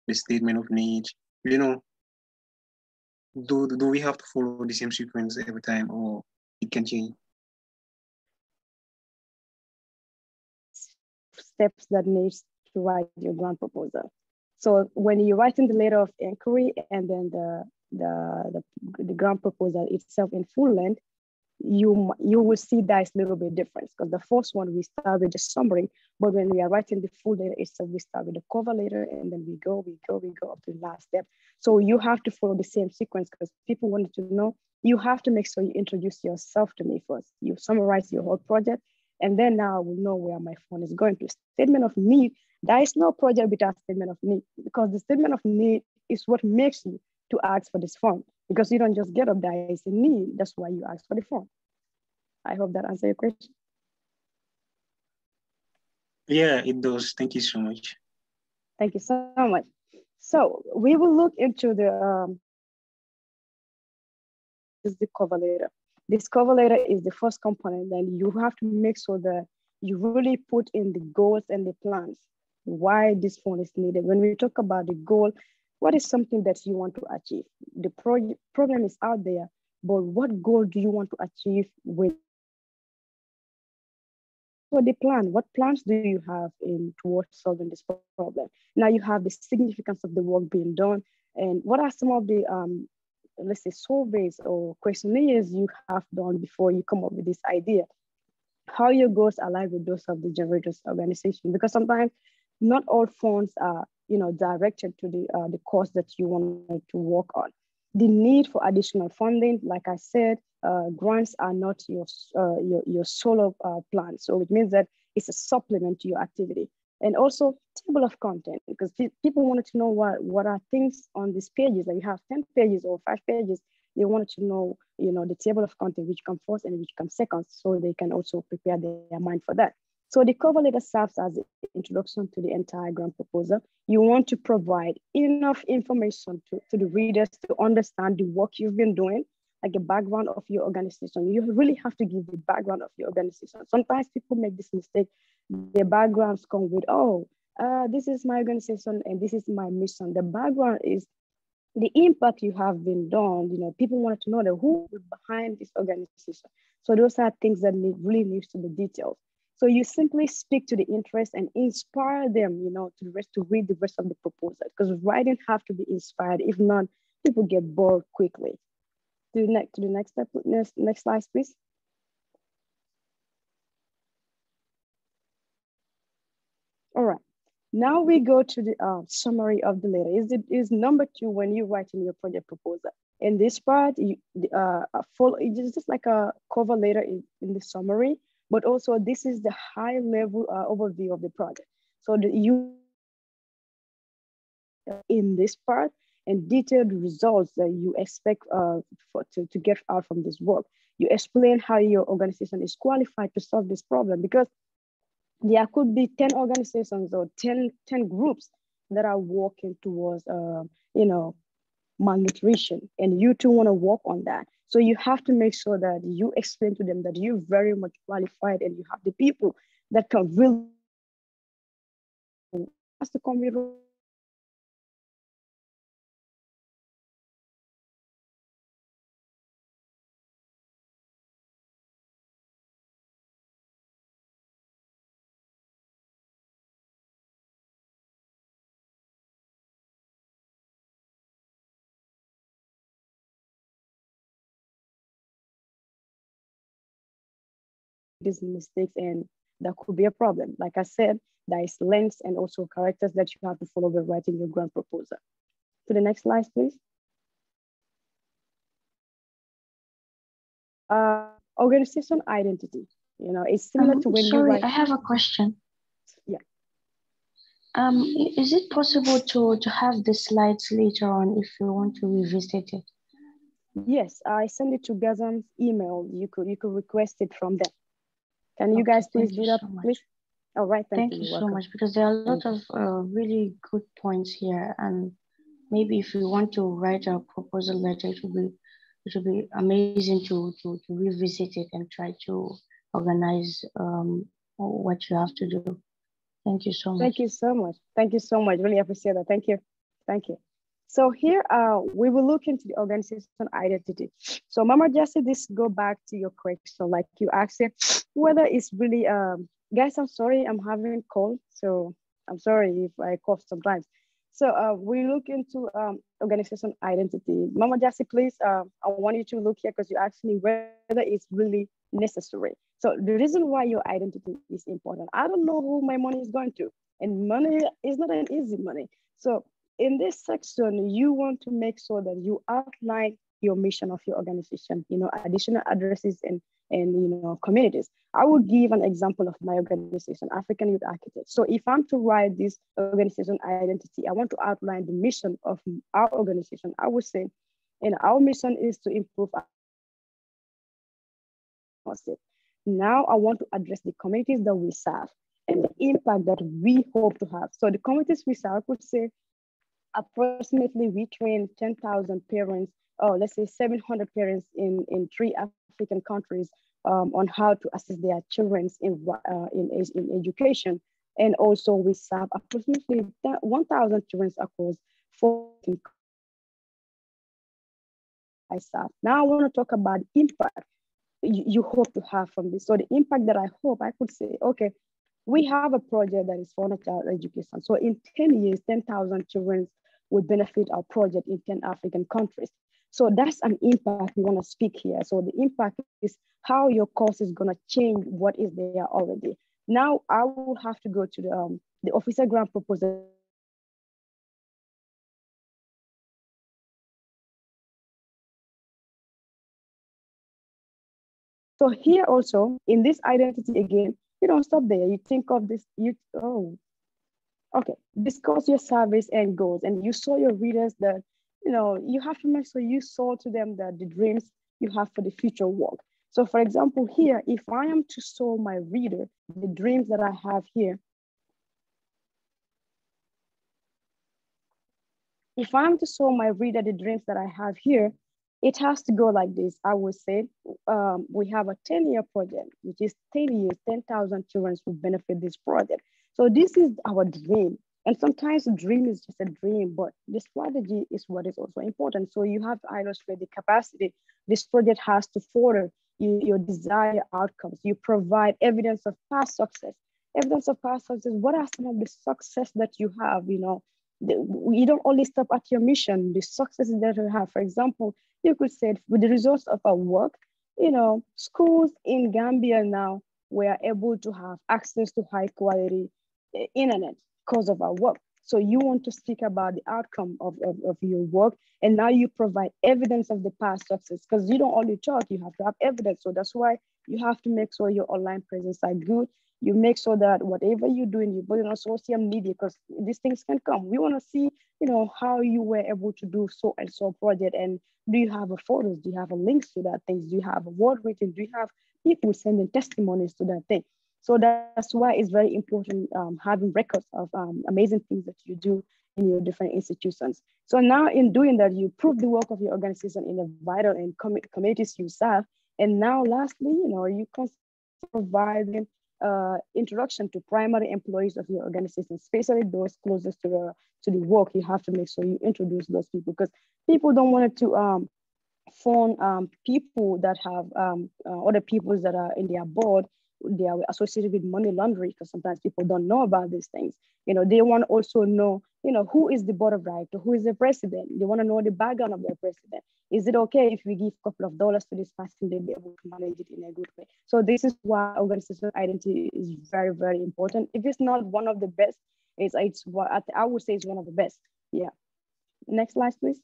the statement of needs, do we have to follow the same sequence every time, or it can change? Steps that needs to write your grant proposal. So when you write in the letter of inquiry and then the grant proposal itself in full length, you will see that it's a little bit different because the first one we start with the summary, but when we are writing the full letter itself, we start with the cover letter and then we go up to the last step. So you have to follow the same sequence because people wanted to know. You have to make sure you introduce yourself to me first. You summarize your whole project, and then now I will know where my fund is going to. Statement of need, there is no project without statement of need because the statement of need is what makes you to ask for this fund because you don't just get up, there is a need. That's why you ask for the fund. I hope that answers your question. Yeah, it does. Thank you so much. Thank you so much. So we will look into the cover letter. This cover letter is the first component, and you have to make sure that you really put in the goals and the plans, why this fund is needed. When we talk about the goal, what is something that you want to achieve? The problem is out there, but what goal do you want to achieve with so the plan? What plans do you have in towards solving this problem? Now you have the significance of the work being done, and what are some of the let's say surveys or questionnaires you have done before you come up with this idea? How your goals align with those of the generators organization? Because sometimes not all funds are directed to the cause that you want to work on. The need for additional funding, like I said, grants are not your solo plan. So it means that it's a supplement to your activity. And also table of content, because people wanted to know what are things on these pages. Like you have 10 pages or 5 pages. They wanted to know, the table of content, which comes first and which comes second, so they can also prepare their mind for that. So the cover letter serves as an introduction to the entire grant proposal. You want to provide enough information to the readers to understand the work you've been doing, like a background of your organization. You really have to give the background of your organization. Sometimes people make this mistake. Their backgrounds come with, this is my organization and this is my mission. The background is the impact you have been done. People wanted to know who is behind this organization. So those are things that really needs to be detailed. So you simply speak to the interest and inspire them, to read the rest of the proposal, because writing have to be inspired. If not, people get bored quickly. To the next step, next slide, please. All right. Now we go to the summary of the letter. Is number 2 when you write in your project proposal. In this part, it's just like a cover letter in the summary, but also this is the high level overview of the project. So you in this part and detailed results that you expect to get out from this work. You explain how your organization is qualified to solve this problem, because there could be 10 organizations or 10 groups that are working towards, malnutrition, and you too want to work on that. So you have to make sure that you explain to them that you're very much qualified and you have the people that can really has to come with these mistakes, and that could be a problem. Like I said, there is lengths and also characters that you have to follow when writing your grant proposal. To the next slide, please. Organization identity. You know, it's similar to when you write. Sorry, I have a question. Yeah. Is it possible to have the slides later on if you want to revisit it? Yes, I send it to Gasam's email. You could request it from them. Can you guys please do that, please? All right, thank you. Thank you so much, because there are a lot of really good points here, and maybe if you want to write a proposal letter, it will be amazing to revisit it and try to organize what you have to do. Thank you so much. Thank you so much. Thank you so much. Really appreciate that. Thank you. Thank you. So here we will look into the organization identity. So Mama Jessie, this go back to your question, like you asked it, whether it's really, guys, I'm sorry, I'm having a cold. So I'm sorry if I cough sometimes. So we look into organization identity. Mama Jessie, please, I want you to look here because you asked me whether it's really necessary. So the reason why your identity is important, I don't know who my money is going to, and money is not an easy money. So in this section, you want to make sure that you outline your mission of your organization, you know, additional addresses and you know, communities. I will give an example of my organization, African Youth Architects. So if I'm to write this organization identity, I want to outline the mission of our organization. I would say, and our mission is to improve ourselves. Now I want to address the communities that we serve and the impact that we hope to have. So the communities we serve, I would say, approximately we train 10,000 parents, or let's say 700 parents in 3 African countries on how to assist their children in education. And also we serve approximately 1,000 children across 14 I serve. Now I want to talk about impact you hope to have from this. So the impact that I hope, I could say, okay, we have a project that is for child education. So in 10 years, 10,000 children would benefit our project in 10 African countries. So that's an impact we want to speak here. So the impact is how your course is going to change what is there already. Now I will have to go to the officer grant proposal. So here also, in this identity again, you don't stop there. You think of this, okay, discuss your service and goals, and you show your readers that, you know, you have to make sure you show to them that the dreams you have for the future work. So for example, here, if I am to show my reader the dreams that I have here, if I'm to show my reader the dreams that I have here, it has to go like this. I would say we have a 10-year project, which is 10 years, 10,000 children will benefit this project. So this is our dream. And sometimes a dream is just a dream, but the strategy is what is also important. So you have to illustrate the capacity this project has to further your desired outcomes. You provide evidence of past success. Evidence of past success, what are some of the success that you have, you know? You don't only stop at your mission, the successes that you have. For example, you could say with the results of our work, you know, schools in Gambia now were able to have access to high quality internet because of our work. So you want to speak about the outcome of your work, and now you provide evidence of the past success, because you don't only talk, you have to have evidence. So that's why you have to make sure your online presence are good. You make sure that whatever you're doing, you put it on social media, because these things can come. We want to see, you know, how you were able to do so and so project. And do you have a photos? Do you have a links to that things? Do you have a word written? Do you have people sending testimonies to that thing? So that's why it's very important having records of amazing things that you do in your different institutions. So now in doing that, you prove the work of your organization in the vital and communities you serve. And now lastly, you know, you can provide introduction to primary employees of your organization, especially those closest to the work. You have to make sure you introduce those people, because people don't want to phone people that have other people that are in their board. They are associated with money laundering, because sometimes people don't know about these things. You know, they want to also know who is the board of director, who is the president. They want to know the background of their president. Is it okay if we give a couple of dollars to this person, they'll be able to manage it in a good way? So this is why organizational identity is very, very important. If it's not one of the best, it's what I would say is one of the best. Yeah. Next slide, please.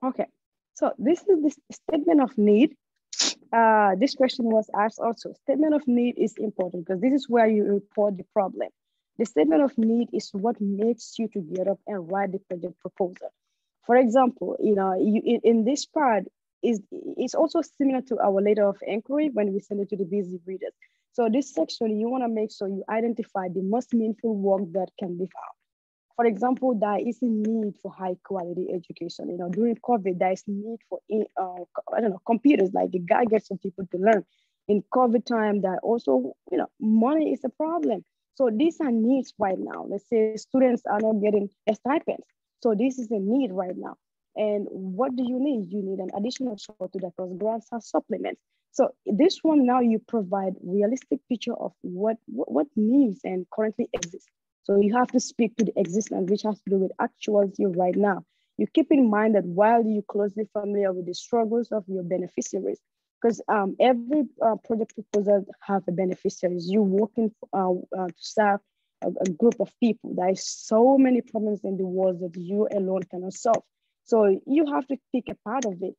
Okay, so this is the statement of need. This question was asked also. Statement of need is important because this is where you report the problem. The statement of need is what makes you to get up and write the project proposal. For example, in this part, it's also similar to our letter of inquiry when we send it to the busy readers. So this section, you want to make sure you identify the most meaningful work that can be found. For example, there is a need for high quality education. During COVID, there is need for, computers, like the gadgets for people to learn. In COVID time, that also, money is a problem. So these are needs right now. Let's say students are not getting a stipend. So this is a need right now. And what do you need? You need an additional support to that because grants are supplements. So this one now you provide realistic picture of what needs and currently exist. So you have to speak to the existence, which has to do with actuality right now. You keep in mind that while you're closely familiar with the struggles of your beneficiaries, because every project proposal have a beneficiaries. You're working to serve a group of people. There is so many problems in the world that you alone cannot solve. So you have to pick a part of it.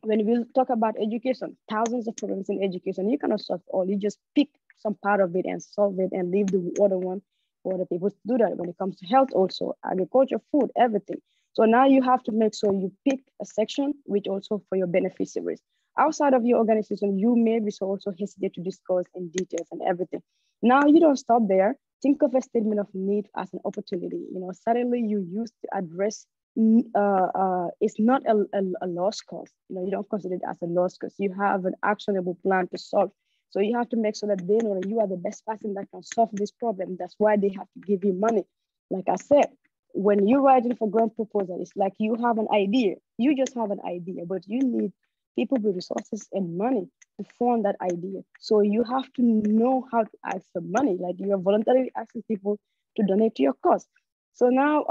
When we talk about education, thousands of problems in education, you cannot solve all. You just pick some part of it and solve it and leave the other one for the people to do that. When it comes to health also, agriculture, food, everything. So now you have to make sure you pick a section which also for your beneficiaries. Outside of your organization, you may be also hesitate to discuss in details and everything. Now you don't stop there. Think of a statement of need as an opportunity. Suddenly you use to address, it's not a lost cause. You don't consider it as a lost cause. You have an actionable plan to solve. So you have to make sure that they know that you are the best person that can solve this problem. That's why they have to give you money. Like I said, when you're writing for grant proposal, it's like you have an idea. You just have an idea, but you need people with resources and money to fund that idea. So you have to know how to ask for money. Like you are voluntarily asking people to donate to your cause. So now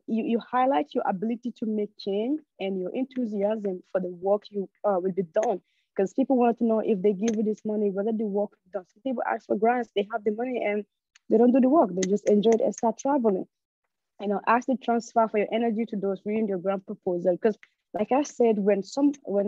you highlight your ability to make change and your enthusiasm for the work you will be done. Because people want to know if they give you this money, whether the work is done. Some people ask for grants, they have the money and they don't do the work. They just enjoy it and start traveling. Ask the transfer for your energy to those reading your grant proposal. Because like I said, when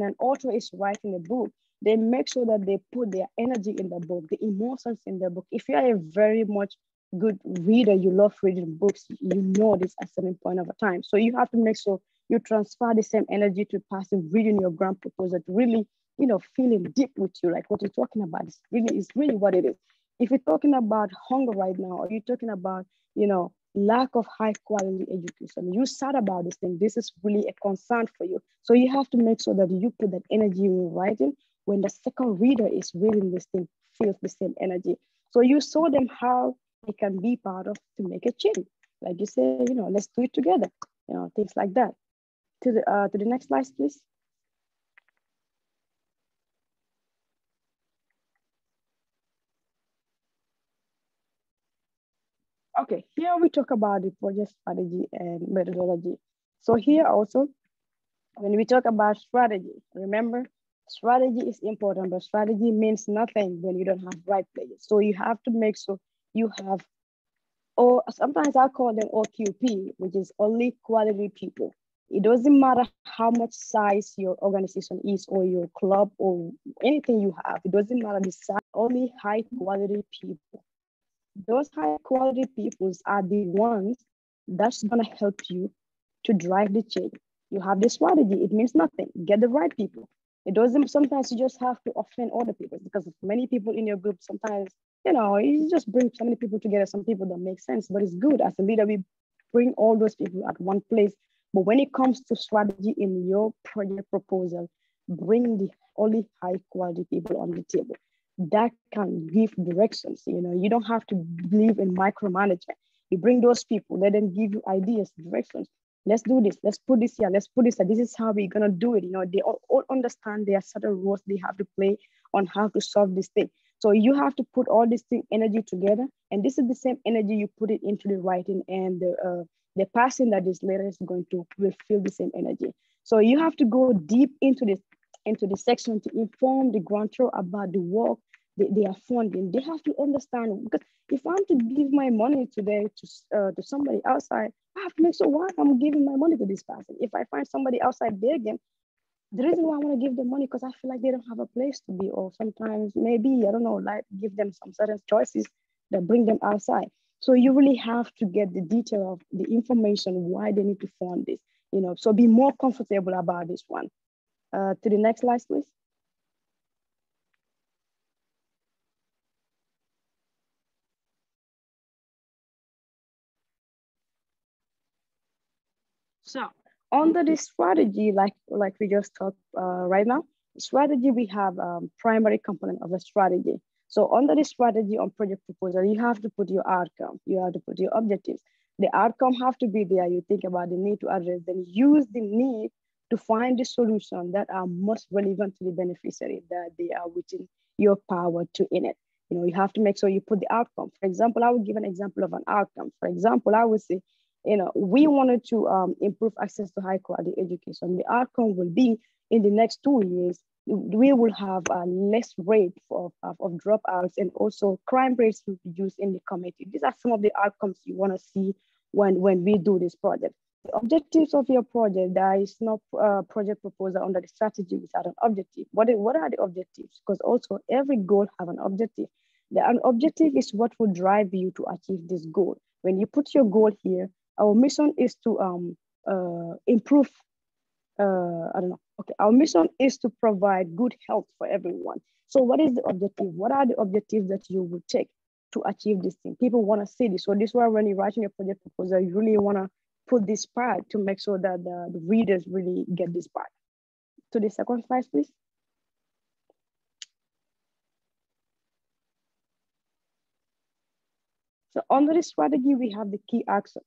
an author is writing a book, they make sure that they put their energy in the book, the emotions in the book. If you are a very much good reader, you love reading books, you know this at some point of a time. So you have to make sure you transfer the same energy to the person reading your grant proposal to really, feeling deep with you, like what you're talking about is really what it is. If you're talking about hunger right now, or you're talking about, lack of high quality education, you sad about this thing, this is really a concern for you. So you have to make sure that you put that energy in writing when the second reader is reading this thing, feels the same energy. So you show them how they can be part of to make a change. Like you say, let's do it together, things like that. To the next slide, please. Okay, here we talk about the project strategy and methodology. So here also, when we talk about strategy, remember, strategy is important, but strategy means nothing when you don't have right players. So you have to make sure you have, or sometimes I call them OQP, which is only quality people. It doesn't matter how much size your organization is or your club or anything you have. It doesn't matter the size, only high quality people. Those high quality people are the ones that's gonna help you to drive the change. You have the strategy, it means nothing. Get the right people. It doesn't, sometimes you just have to offend other people because many people in your group, sometimes, you just bring so many people together, some people don't make sense, but it's good as a leader, we bring all those people at one place. But when it comes to strategy in your project proposal, bring the only high quality people on the table that can give directions. You don't have to believe in micromanagement. You bring those people, let them give you ideas, directions. Let's do this. Let's put this here. Let's put this here. This is how we're gonna do it. They all understand there are certain roles they have to play on how to solve this thing. So you have to put all this thing energy together, and this is the same energy you put it into the writing, and the person that this letter is going to will feel the same energy. So you have to go deep into this section to inform the grantor about the work they are funding. They have to understand, because if I'm to give my money today to somebody outside, I have to make sure why I'm giving my money to this person. If I find somebody outside begging, the reason why I want to give them money because I feel like they don't have a place to be, or sometimes maybe, I don't know, like give them some certain choices that bring them outside. So you really have to get the detail of the information why they need to fund this, so be more comfortable about this one. To the next slide, please. So under this strategy, like we just talked right now, strategy, we have primary component of a strategy. So under the strategy on project proposal, you have to put your outcome, you have to put your objectives. The outcome have to be there. You think about the need to address, then use the need to find the solution that are most relevant to the beneficiary, that they are within your power to in it. You have to make sure you put the outcome. For example, I will give an example of an outcome. For example, I would say, we wanted to improve access to high quality education. The outcome will be in the next 2 years, we will have a less rate of dropouts, and also crime rates will reduce in the community. These are some of the outcomes you want to see when we do this project. The objectives of your project, there is no project proposal under the strategy without an objective. What are the objectives? Because also every goal have an objective. An objective is what will drive you to achieve this goal. When you put your goal here, our mission is to improve, our mission is to provide good health for everyone. So what is the objective? What are the objectives that you would take to achieve this thing? People want to see this. So this is why when you're writing your project proposal, you really want to put this part to make sure that the readers really get this part. To the second slide, please. So under the strategy, we have the key actions.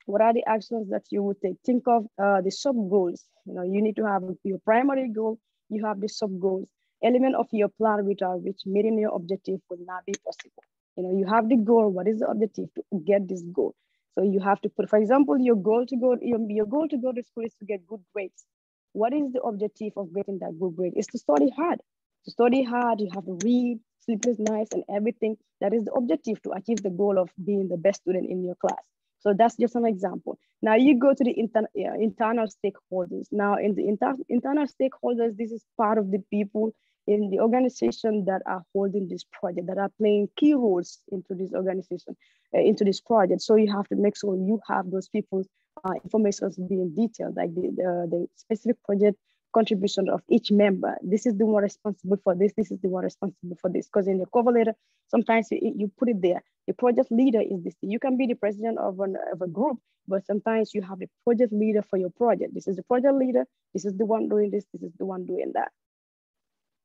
What are the actions that you would take? Think of the sub goals. You need to have your primary goal. You have the sub goals. Element of your plan without which meeting your objective will not be possible. You have the goal. What is the objective to get this goal? So you have to put, for example, your goal to go to school is to get good grades. What is the objective of getting that good grade? It's to study hard. To study hard, you have to read, sleepless nights, and everything. That is the objective to achieve the goal of being the best student in your class. So that's just an example. Now you go to the internal stakeholders. Now in the internal stakeholders, this is part of the people in the organization that are holding this project, that are playing key roles into this organization, into this project. So you have to make sure you have those people's information being detailed, like the specific project contribution of each member. This is the one responsible for this. This is the one responsible for this. Because in the cover letter, sometimes you put it there. The project leader is this. You can be the president of a group, but sometimes you have the project leader for your project. This is the project leader. This is the one doing this. This is the one doing that.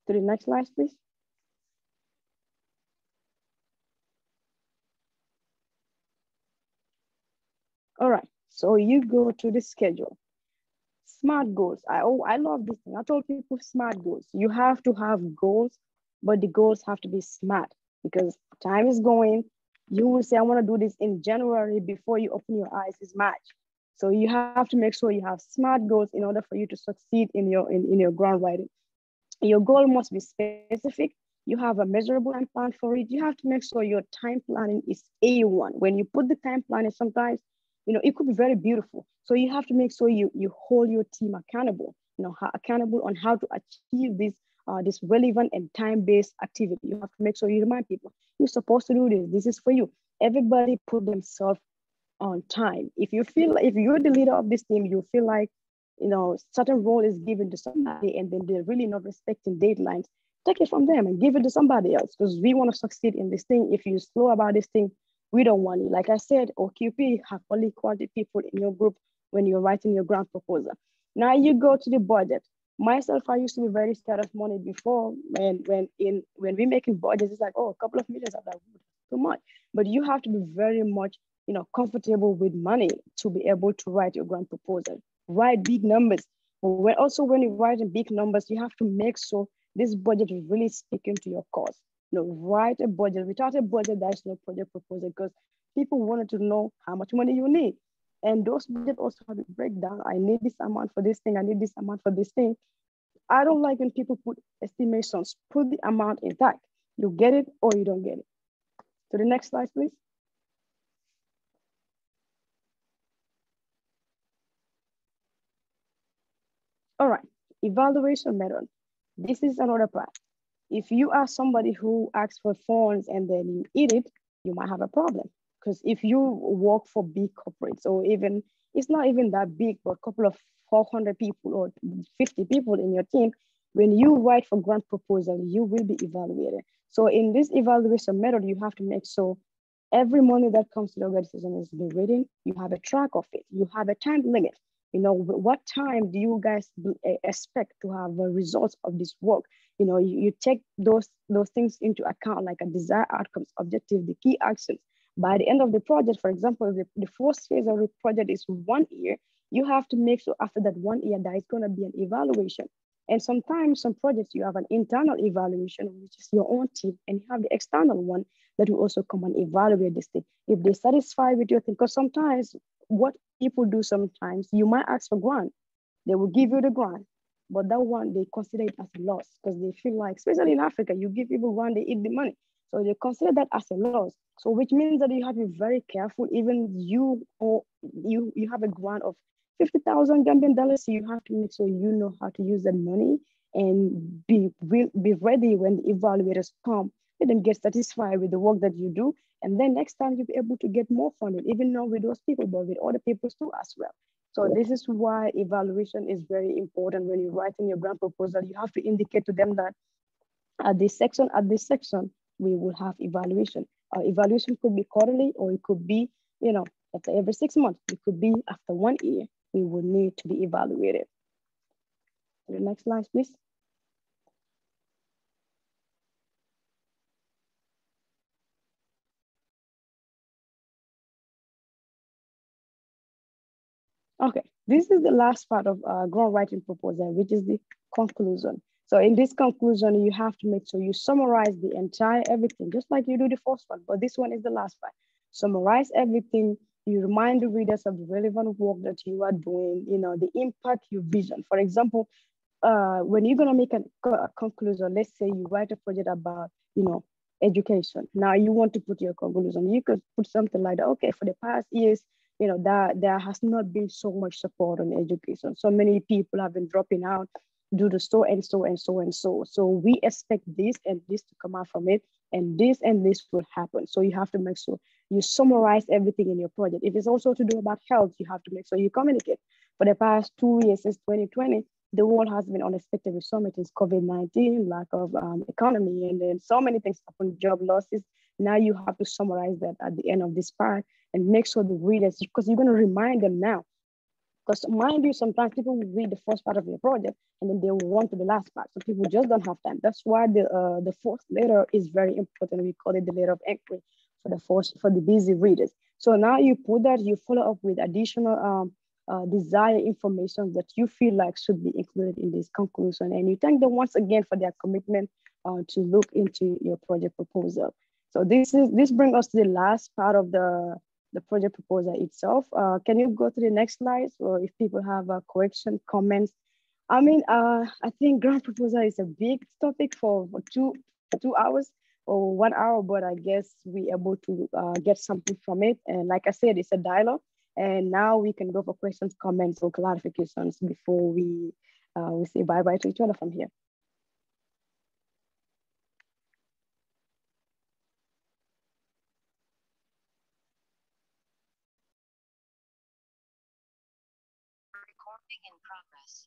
To the next slide, please. All right, so you go to the schedule. SMART goals. I love this thing. I told people SMART goals. You have to have goals, but the goals have to be smart, because time is going. You will say, I want to do this in January. Before you open your eyes, it's March. So you have to make sure you have SMART goals in order for you to succeed in your grant writing. Your goal must be specific. You have a measurable time plan for it. You have to make sure your time planning is A1. When you put the time planning, sometimes, it could be very beautiful. So you have to make sure you hold your team accountable, accountable on how to achieve this relevant and time-based activity. You have to make sure you remind people, you're supposed to do this. This is for you. Everybody put themselves on time. If you're the leader of this team, you feel like, certain role is given to somebody and then they're really not respecting deadlines, take it from them and give it to somebody else, because we want to succeed in this thing. If you're slow about this thing, we don't want it. Like I said, OQP, have only quality people in your group when you're writing your grant proposal. Now you go to the budget. Myself, I used to be very scared of money before. When we making budgets, it's like, oh, a couple of millions, I'm like, too much. But you have to be very much, comfortable with money to be able to write your grant proposal. Write big numbers. But when you write in big numbers, you have to make sure this budget is really speaking to your cause. Write a budget. Without a budget, there is no project proposal, because people wanted to know how much money you need. And those budget also have a breakdown. I need this amount for this thing. I need this amount for this thing. I don't like when people put estimations. Put the amount intact. You get it or you don't get it. To the next slide, please. All right, evaluation method. This is another part. If you are somebody who asks for funds and then you eat it, you might have a problem. Because if you work for big corporates, or even, it's not even that big, but a couple of 400 people or 50 people in your team, when you write for grant proposal, you will be evaluated. So in this evaluation method, you have to make sure every money that comes to the organization is being written. You have a track of it. You have a time limit. What time do you guys expect to have the results of this work? You take those things into account, like a desired outcomes, objective, the key actions. By the end of the project, for example, if the first phase of the project is 1 year, you have to make sure after that 1 year, there is going to be an evaluation. And sometimes some projects, you have an internal evaluation, which is your own team, and you have the external one that will also come and evaluate this thing. If they're satisfied with your thing, because sometimes what people do sometimes, you might ask for grant. They will give you the grant, but that one, they consider it as a loss, because they feel like, especially in Africa, you give people grant, they eat the money. So they consider that as a loss. So which means that you have to be very careful. Even you have a grant of 50,000 Gambian dollars, so you have to make sure you know how to use that money and be ready when the evaluators come. Let them get satisfied with the work that you do. And then next time you'll be able to get more funding, even not with those people, but with other people too as well. So this is why evaluation is very important. When you're writing your grant proposal, you have to indicate to them that at this section, we will have evaluation. Evaluation could be quarterly, or it could be, let's say every 6 months. It could be after 1 year, we will need to be evaluated. The next slide, please. Okay, this is the last part of grant writing proposal, which is the conclusion. So in this conclusion, you have to make sure you summarize the entire everything, just like you do the first one, but this one is the last part. Summarize everything. You remind the readers of the relevant work that you are doing, the impact you vision. For example, when you're gonna make a conclusion, let's say you write a project about, education. Now you want to put your conclusion. You could put something like that. Okay, for the past years, that there has not been so much support on education. So many people have been dropping out due to so and so and so and so. So we expect this and this to come out from it, and this will happen. So you have to make sure you summarize everything in your project. If it's also to do about health, you have to make sure you communicate. For the past 2 years, since 2020, the world has been unexpected with so many things, COVID-19, lack of economy, and then so many things happen, job losses. Now you have to summarize that at the end of this part and make sure the readers, because you're going to remind them now. Because mind you, sometimes people will read the first part of your project and then they will want to the last part. So people just don't have time. That's why the fourth letter is very important. We call it the letter of inquiry for the busy readers. So now you put that, you follow up with additional desired information that you feel like should be included in this conclusion. And you thank them once again for their commitment to look into your project proposal. So this brings us to the last part of the project proposal itself. Can you go to the next slide? Or if people have a correction, comments. I mean, I think grant proposal is a big topic for 2 hours or 1 hour, but I guess we're able to get something from it. And like I said, it's a dialogue. And now we can go for questions, comments, or clarifications before we say bye-bye to each other from here. Recording in progress.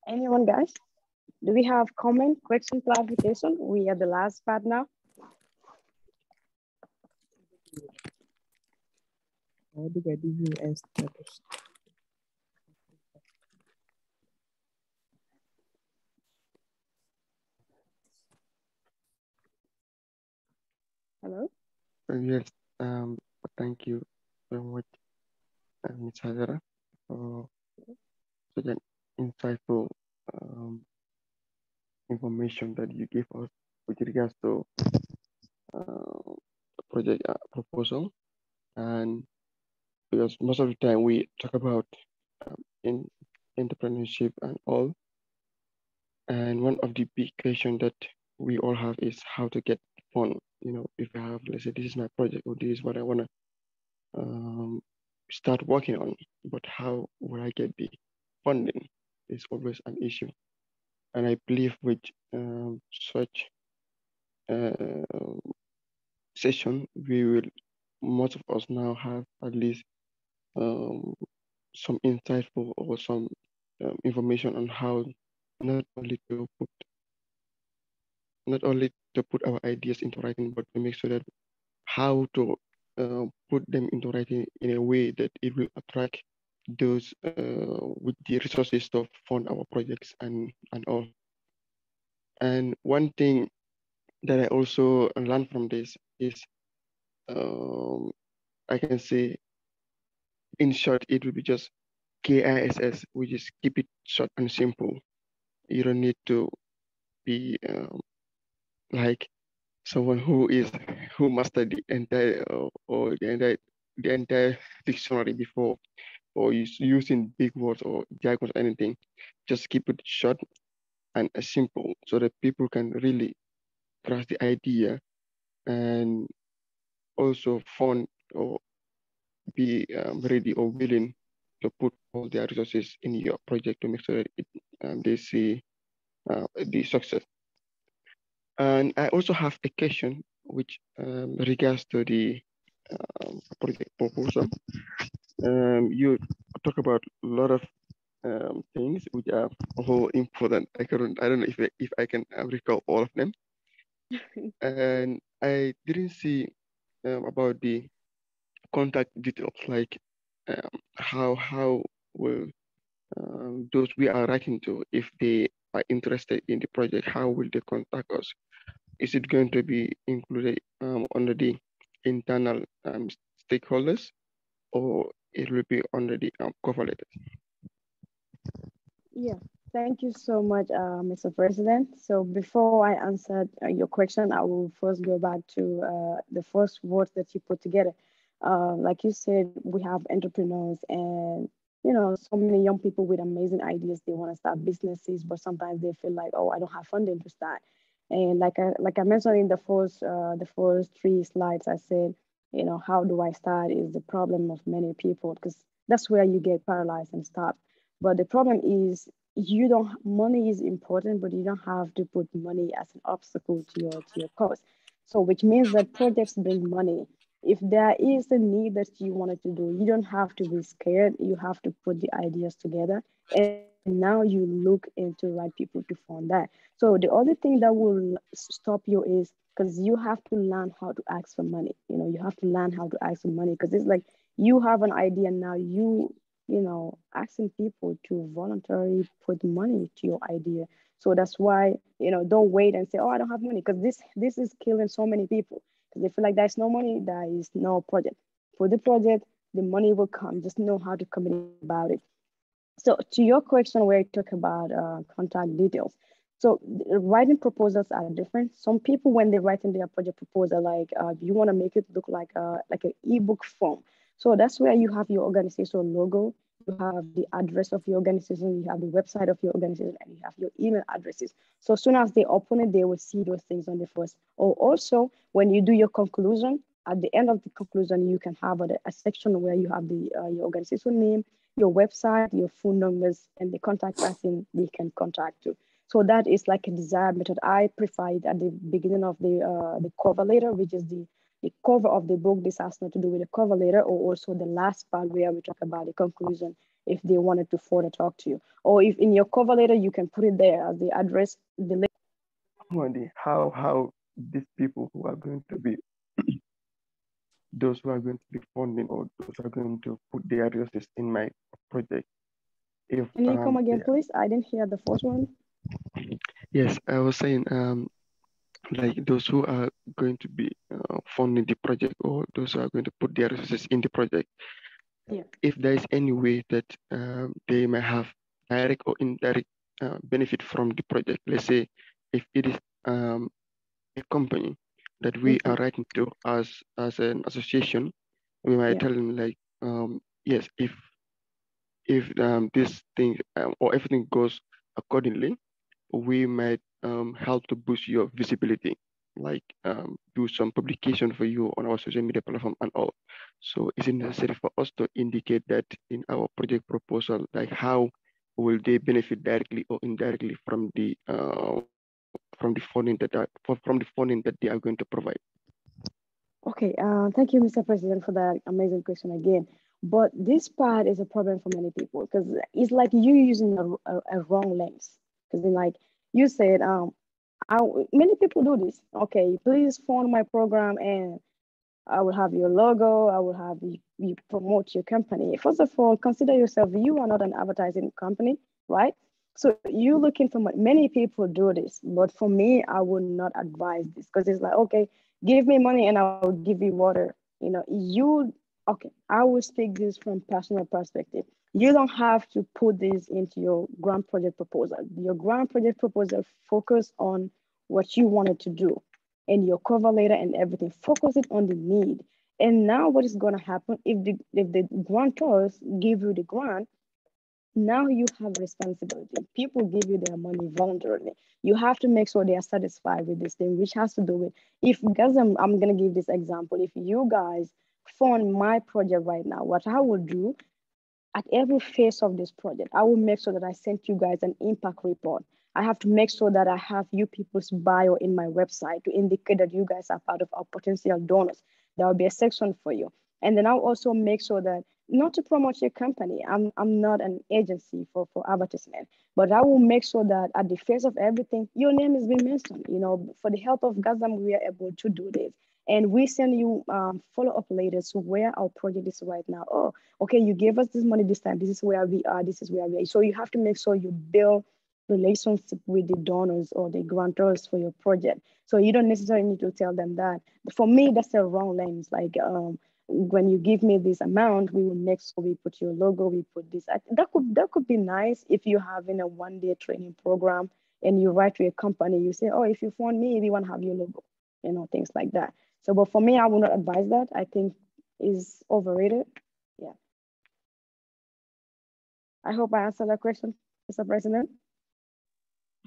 Anyone, guys? Do we have comment, question, clarification? We are the last part now. dugg di view ay status. Hello? Yes, thank you very much, Ms. Hajara, for such an insightful information that you gave us with regards to project proposal. And because most of the time we talk about in entrepreneurship and all, and one of the big questions that we all have is how to get fund. You know, if I have, let's say, this is my project or this is what I want to start working on, but how will I get the funding is always an issue. And I believe with such session, most of us now have at least some insightful or some information on how not only to put our ideas into writing, but to make sure that how to put them into writing in a way that it will attract those with the resources to fund our projects and all. And one thing that I also learned from this is I can say in short, it will be just KISS, which is keep it short and simple. You don't need to be like someone who mastered the entire or the entire dictionary before, or using big words or jargons or anything. Just keep it short and simple so that people can really grasp the idea and also fund or be ready or willing to put all their resources in your project to make sure that they see the success. And I also have a question which regards to the project proposal. You talk about a lot of things which are all important. I don't know if I can recall all of them. And I didn't see about the contact details, like how will those we are writing to, if they are interested in the project, how will they contact us? Is it going to be included under the internal stakeholders, or it will be under the cover letter? Yeah, thank you so much, Mr. President. So before I answer your question, I will first go back to the first words that you put together. Like you said, we have entrepreneurs and so many young people with amazing ideas. They want to start businesses, but sometimes they feel like, oh, I don't have funding to start. And like I mentioned in the first three slides, I said, how do I start is the problem of many people because that's where you get paralyzed and stop. But the problem is you don't money is important, but you don't have to put money as an obstacle to your cause. So which means that projects bring money. If there is a need that you wanted to do, you don't have to be scared. You have to put the ideas together. And now you look into right people to fund that. So the only thing that will stop you is because you have to learn how to ask for money. You have to learn how to ask for money because it's like you have an idea now. Asking people to voluntarily put money to your idea. So that's why, don't wait and say, oh, I don't have money, because this is killing so many people. Because they feel like there's no money, there is no project. For the project, the money will come. Just know how to communicate about it. So to your question where you talk about contact details. So writing proposals are different. Some people, when they write in their project proposal, like you want to make it look like an ebook form. So that's where you have your organization logo, you have the address of your organization, you have the website of your organization, and you have your email addresses. So as soon as they open it, they will see those things on the first. Or also, when you do your conclusion, at the end of the conclusion, you can have a section where you have your organization name, your website, your phone numbers, and the contact person they can contact you. So that is like a desired method. I prefer it at the beginning of the cover letter, which is the cover of the book. This has not to do with the cover letter, or also the last part where we talk about the conclusion if they wanted to further talk to you. Or if in your cover letter, you can put it there as the address, the link. How these people who are going to be those who are going to be funding or those who are going to put their resources in my project. If Can you come again, please? I didn't hear the first one. yes, I was saying like those who are going to be funding the project or those who are going to put their resources in the project. Yeah. If there is any way that they may have direct or indirect benefit from the project, let's say if it is a company that we are writing to as an association, we might tell them like, yes, if this thing or everything goes accordingly, we might help to boost your visibility, like do some publication for you on our social media platform and all. So is it necessary for us to indicate that in our project proposal, like how will they benefit directly or indirectly from the funding that they are going to provide? Okay, thank you, Mr. President, for that amazing question again. But this part is a problem for many people because it's like you using a wrong lens. Because like you said, many people do this. Okay, please fund my program and I will have your logo. I will have you promote your company. First of all, consider yourself, you are not an advertising company, right? So you're looking for money. Many people do this, but for me, I would not advise this because it's like, okay, give me money and I'll give you water. Okay, I will speak this from personal perspective. You don't have to put this into your grant project proposal. Your grant project proposal focus on what you wanted to do and your cover letter and everything. Focus it on the need. And now what is going to happen if the grantors give you the grant, now you have responsibility. People give you their money voluntarily. You have to make sure they are satisfied with this thing, which has to do with if guys, I'm gonna give this example. If you guys fund my project right now, what I will do at every phase of this project, I will make sure that I send you guys an impact report. I have to make sure that I have you people's bio in my website to indicate that you guys are part of our potential donors. There will be a section for you. And then I'll also make sure that not to promote your company, I'm not an agency for advertisement, but I will make sure that at the face of everything, your name is being mentioned. For the help of Gasam, we are able to do this. And we send you follow-up letters to where our project is right now. Oh, okay, you gave us this money this time. This is where we are. This is where we are. So you have to make sure you build relationship with the donors or the grantors for your project. So you don't necessarily need to tell them that. For me, that's a wrong lens. Like when you give me this amount, we will make sure we put your logo, we put this. That could be nice if you're having a one-day training program and you write to a company, you say, oh, if you fund me, we want to have your logo, things like that. So, but for me, I would not advise that. I think is overrated. Yeah. I hope I answered that question, Mr. President.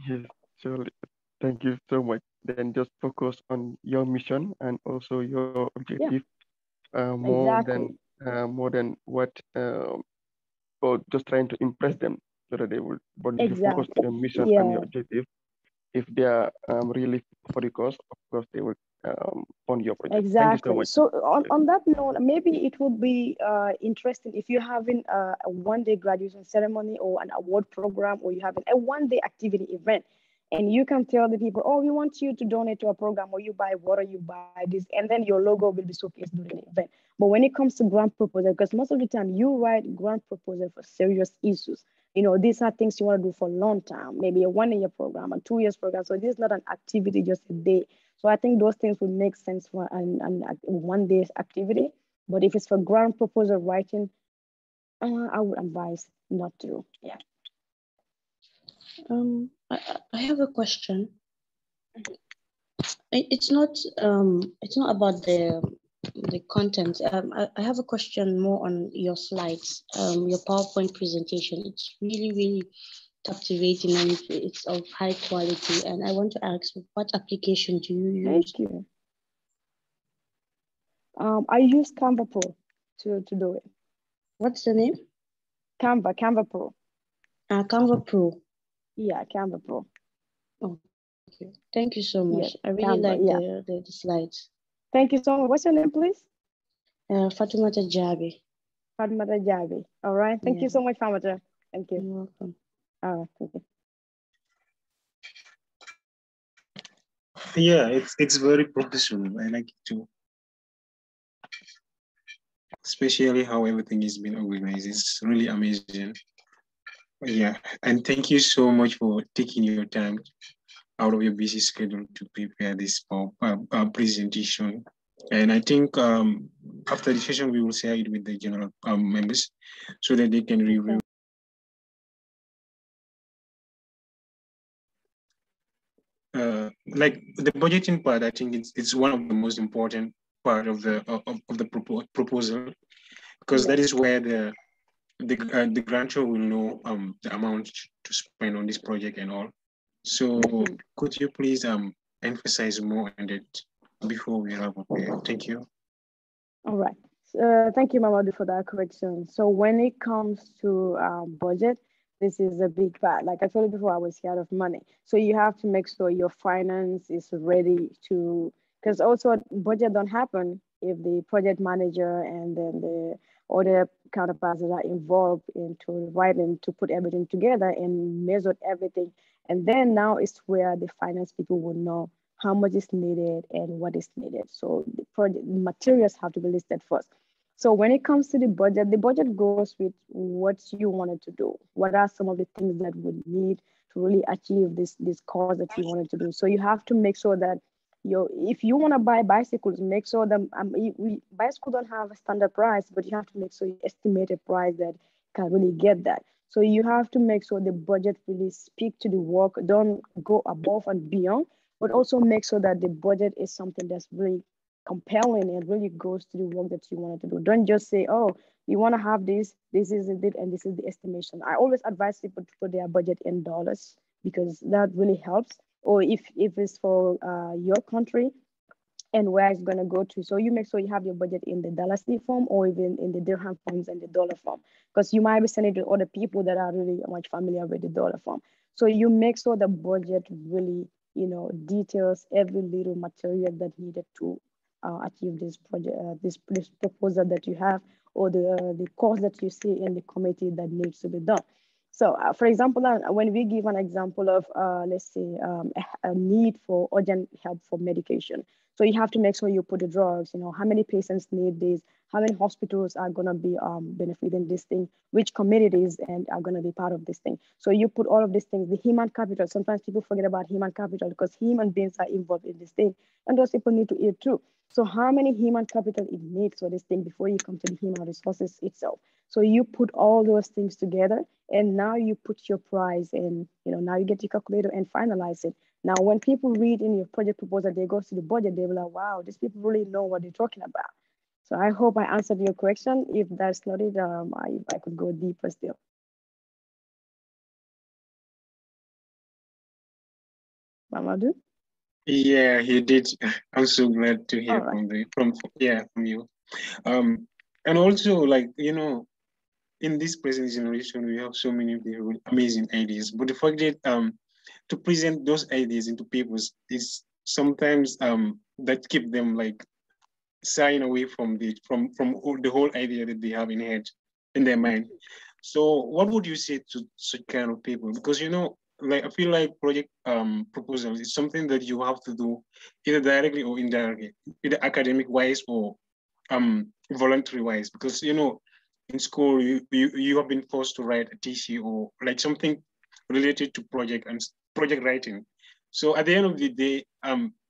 Yes, surely. Thank you so much. Then just focus on your mission and also your objective, more than what, or just trying to impress them so that they will. But if you focus on your mission and your objective, if they are really for the cause, of course they will fund your project. Exactly. Thank you so much. So on that note, maybe it would be interesting if you're having a one-day graduation ceremony or an award program, or you're having a one-day activity event, and you can tell the people, oh, we want you to donate to a program, or you buy water, you buy this, and then your logo will be showcased during the event. But when it comes to grant proposal, because most of the time you write grant proposal for serious issues, these are things you want to do for a long time, maybe a 1 year program, a 2 years program. So this is not an activity just a day. So I think those things would make sense for an one day activity. But if it's for grant proposal writing, I would advise not to. Yeah. I have a question. It's not about the content. I have a question more on your slides, your PowerPoint presentation. It's really, really captivating and it's of high quality. And I want to ask, what application do you use? Thank you. I use Canva Pro to do it. What's the name? Canva Pro. Canva Pro. Yeah, Canva Pro. Oh, okay. Thank you so much. Yeah, I really like the slides. Thank you so much. What's your name, please? Fatoumata Jabi. Fatoumata Jabi. All right. Thank you so much, Fatoumata. Thank you. You're welcome. All right. Thank you. Yeah, it's very professional. I like it too. especially how everything is being organized. It's really amazing. Yeah, and thank you so much for taking your time out of your busy schedule to prepare this presentation. And I think after the session, we will share it with the general members so that they can review. Like the budgeting part, I think it's one of the most important part of the proposal, because that is where the grantor will know the amount to spend on this project and all. So could you please emphasize more on it before we wrap up here? Thank you. All right. Thank you, Mamadou, for that correction. So when it comes to budget, this is a big part. Like I told you before, I was scared of money. So you have to make sure your finance is ready to, because also budget don't happen if the project manager and then the other counterparts that are involved into writing to put everything together and measure everything. And then now is where the finance people will know how much is needed and what is needed. So the project materials have to be listed first. So when it comes to the budget goes with what you wanted to do. What are some of the things that would need to really achieve this cause that you wanted to do? So you have to make sure that if you want to buy bicycles, make sure that bicycles don't have a standard price, but you have to make sure you estimate a price that can really get that. So you have to make sure the budget really speak to the work, don't go above and beyond, but also make sure that the budget is something that's really compelling and really goes to the work that you wanted to do. Don't just say, oh, you want to have this is it, and this is the estimation. I always advise people to put their budget in dollars because that really helps. Or if it's for your country and where it's going to go to. So you make sure you have your budget in the dollar form or even in the dirham forms and the dollar form, because you might be sending it to other people that are really much familiar with the dollar form. So you make sure the budget really, details every little material that needed to achieve this project, this proposal that you have, or the course that you see in the committee that needs to be done. So, for example, when we give an example of, let's say, a need for urgent help for medication, so you have to make sure you put the drugs, how many patients need this, how many hospitals are going to be benefiting this thing, which communities and are going to be part of this thing. So you put all of these things, the human capital. Sometimes people forget about human capital because human beings are involved in this thing, and those people need to eat too. So how many human capital it needs for this thing before you come to the human resources itself. So you put all those things together, and now you put your price in, now you get your calculator and finalize it. Now, when people read in your project proposal, they go to the budget, they will like, wow, these people really know what they're talking about. So I hope I answered your question. If that's not it, I could go deeper still. Mamadou? Yeah, he did. I'm so glad to hear from you. And also, like, in this present generation, we have so many people with amazing ideas. But the fact that to present those ideas into people is sometimes that keep them like shying away from the whole idea that they have in their mind. So what would you say to such kind of people? Because like I feel like project proposals is something that you have to do either directly or indirectly, either academic wise or voluntary wise. Because in school you have been forced to write a TC or like something related to project writing. So at the end of the day,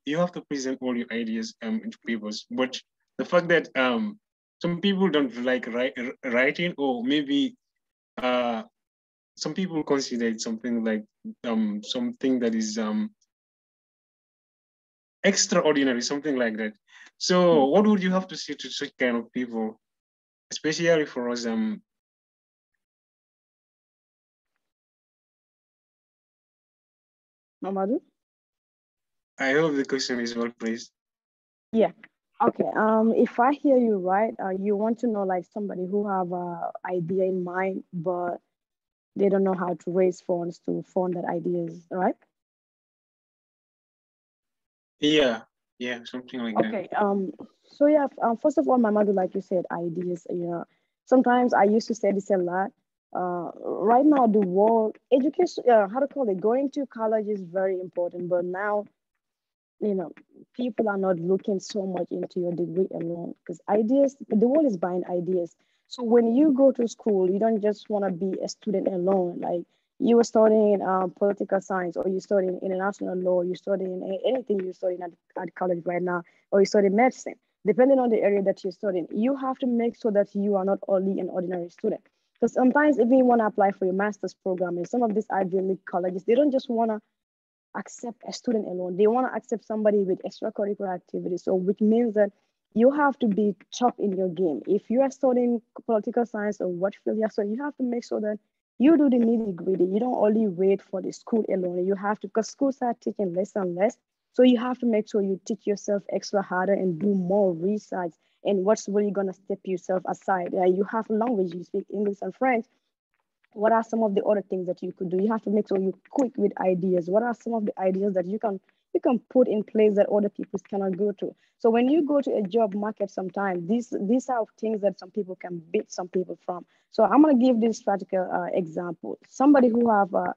you have to present all your ideas into papers. But the fact that some people don't like writing, or maybe some people consider it something like something that is extraordinary, something like that. So what would you have to say to such kind of people, especially for us? Mamadou? I hope the question is well placed. Yeah. Okay. If I hear you right, you want to know like somebody who have a idea in mind, but they don't know how to raise funds to fund that ideas, right? Yeah, something like that. Okay. So yeah. First of all, Mamadou, like you said, ideas. Sometimes I used to say this a lot. Right now, the world education, how to call it, going to college is very important, but now people are not looking so much into your degree alone because ideas, the world is buying ideas. So when you go to school, you don't just want to be a student alone. Like you were studying political science, or you're studying international law, you're studying anything you're studying at college right now, or you study medicine. Depending on the area that you're studying, you have to make sure that you are not only an ordinary student. Because sometimes, if you want to apply for your master's program in some of these Ivy League colleges, they don't just want to accept a student alone. They want to accept somebody with extracurricular activities. So which means that you have to be top in your game. If you are studying political science or what field you're studying, you have to make sure that you do the nitty gritty. You don't only wait for the school alone. You have to, because schools are teaching less and less. So you have to make sure you teach yourself extra harder and do more research and what's really gonna step yourself aside. You have language, you speak English and French. What are some of the other things that you could do? You have to make sure you're quick with ideas. What are some of the ideas that you can put in place that other people cannot go to? So when you go to a job market, sometimes these are things that some people can beat some people from. So I'm gonna give this practical example. Somebody who have a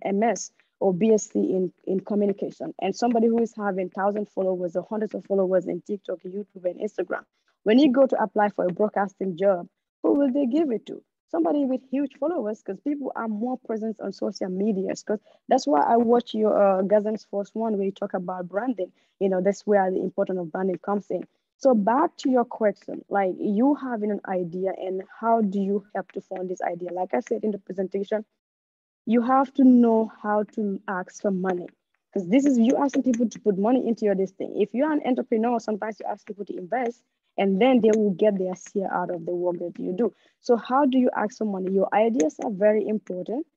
MS or BSc in communication, and somebody who is having 1,000 followers or hundreds of followers in TikTok, YouTube, and Instagram. When you go to apply for a broadcasting job, who will they give it to? Somebody with huge followers, because people are more present on social media. Because that's why I watch your Gasam's first one where you talk about branding. That's where the importance of branding comes in. So back to your question, like you having an idea and how do you help to fund this idea? Like I said in the presentation, you have to know how to ask for money, because this is you asking people to put money into your this thing. If you're an entrepreneur, sometimes you ask people to invest, and then they will get their share out of the work that you do. So how do you ask for money? Your ideas are very important.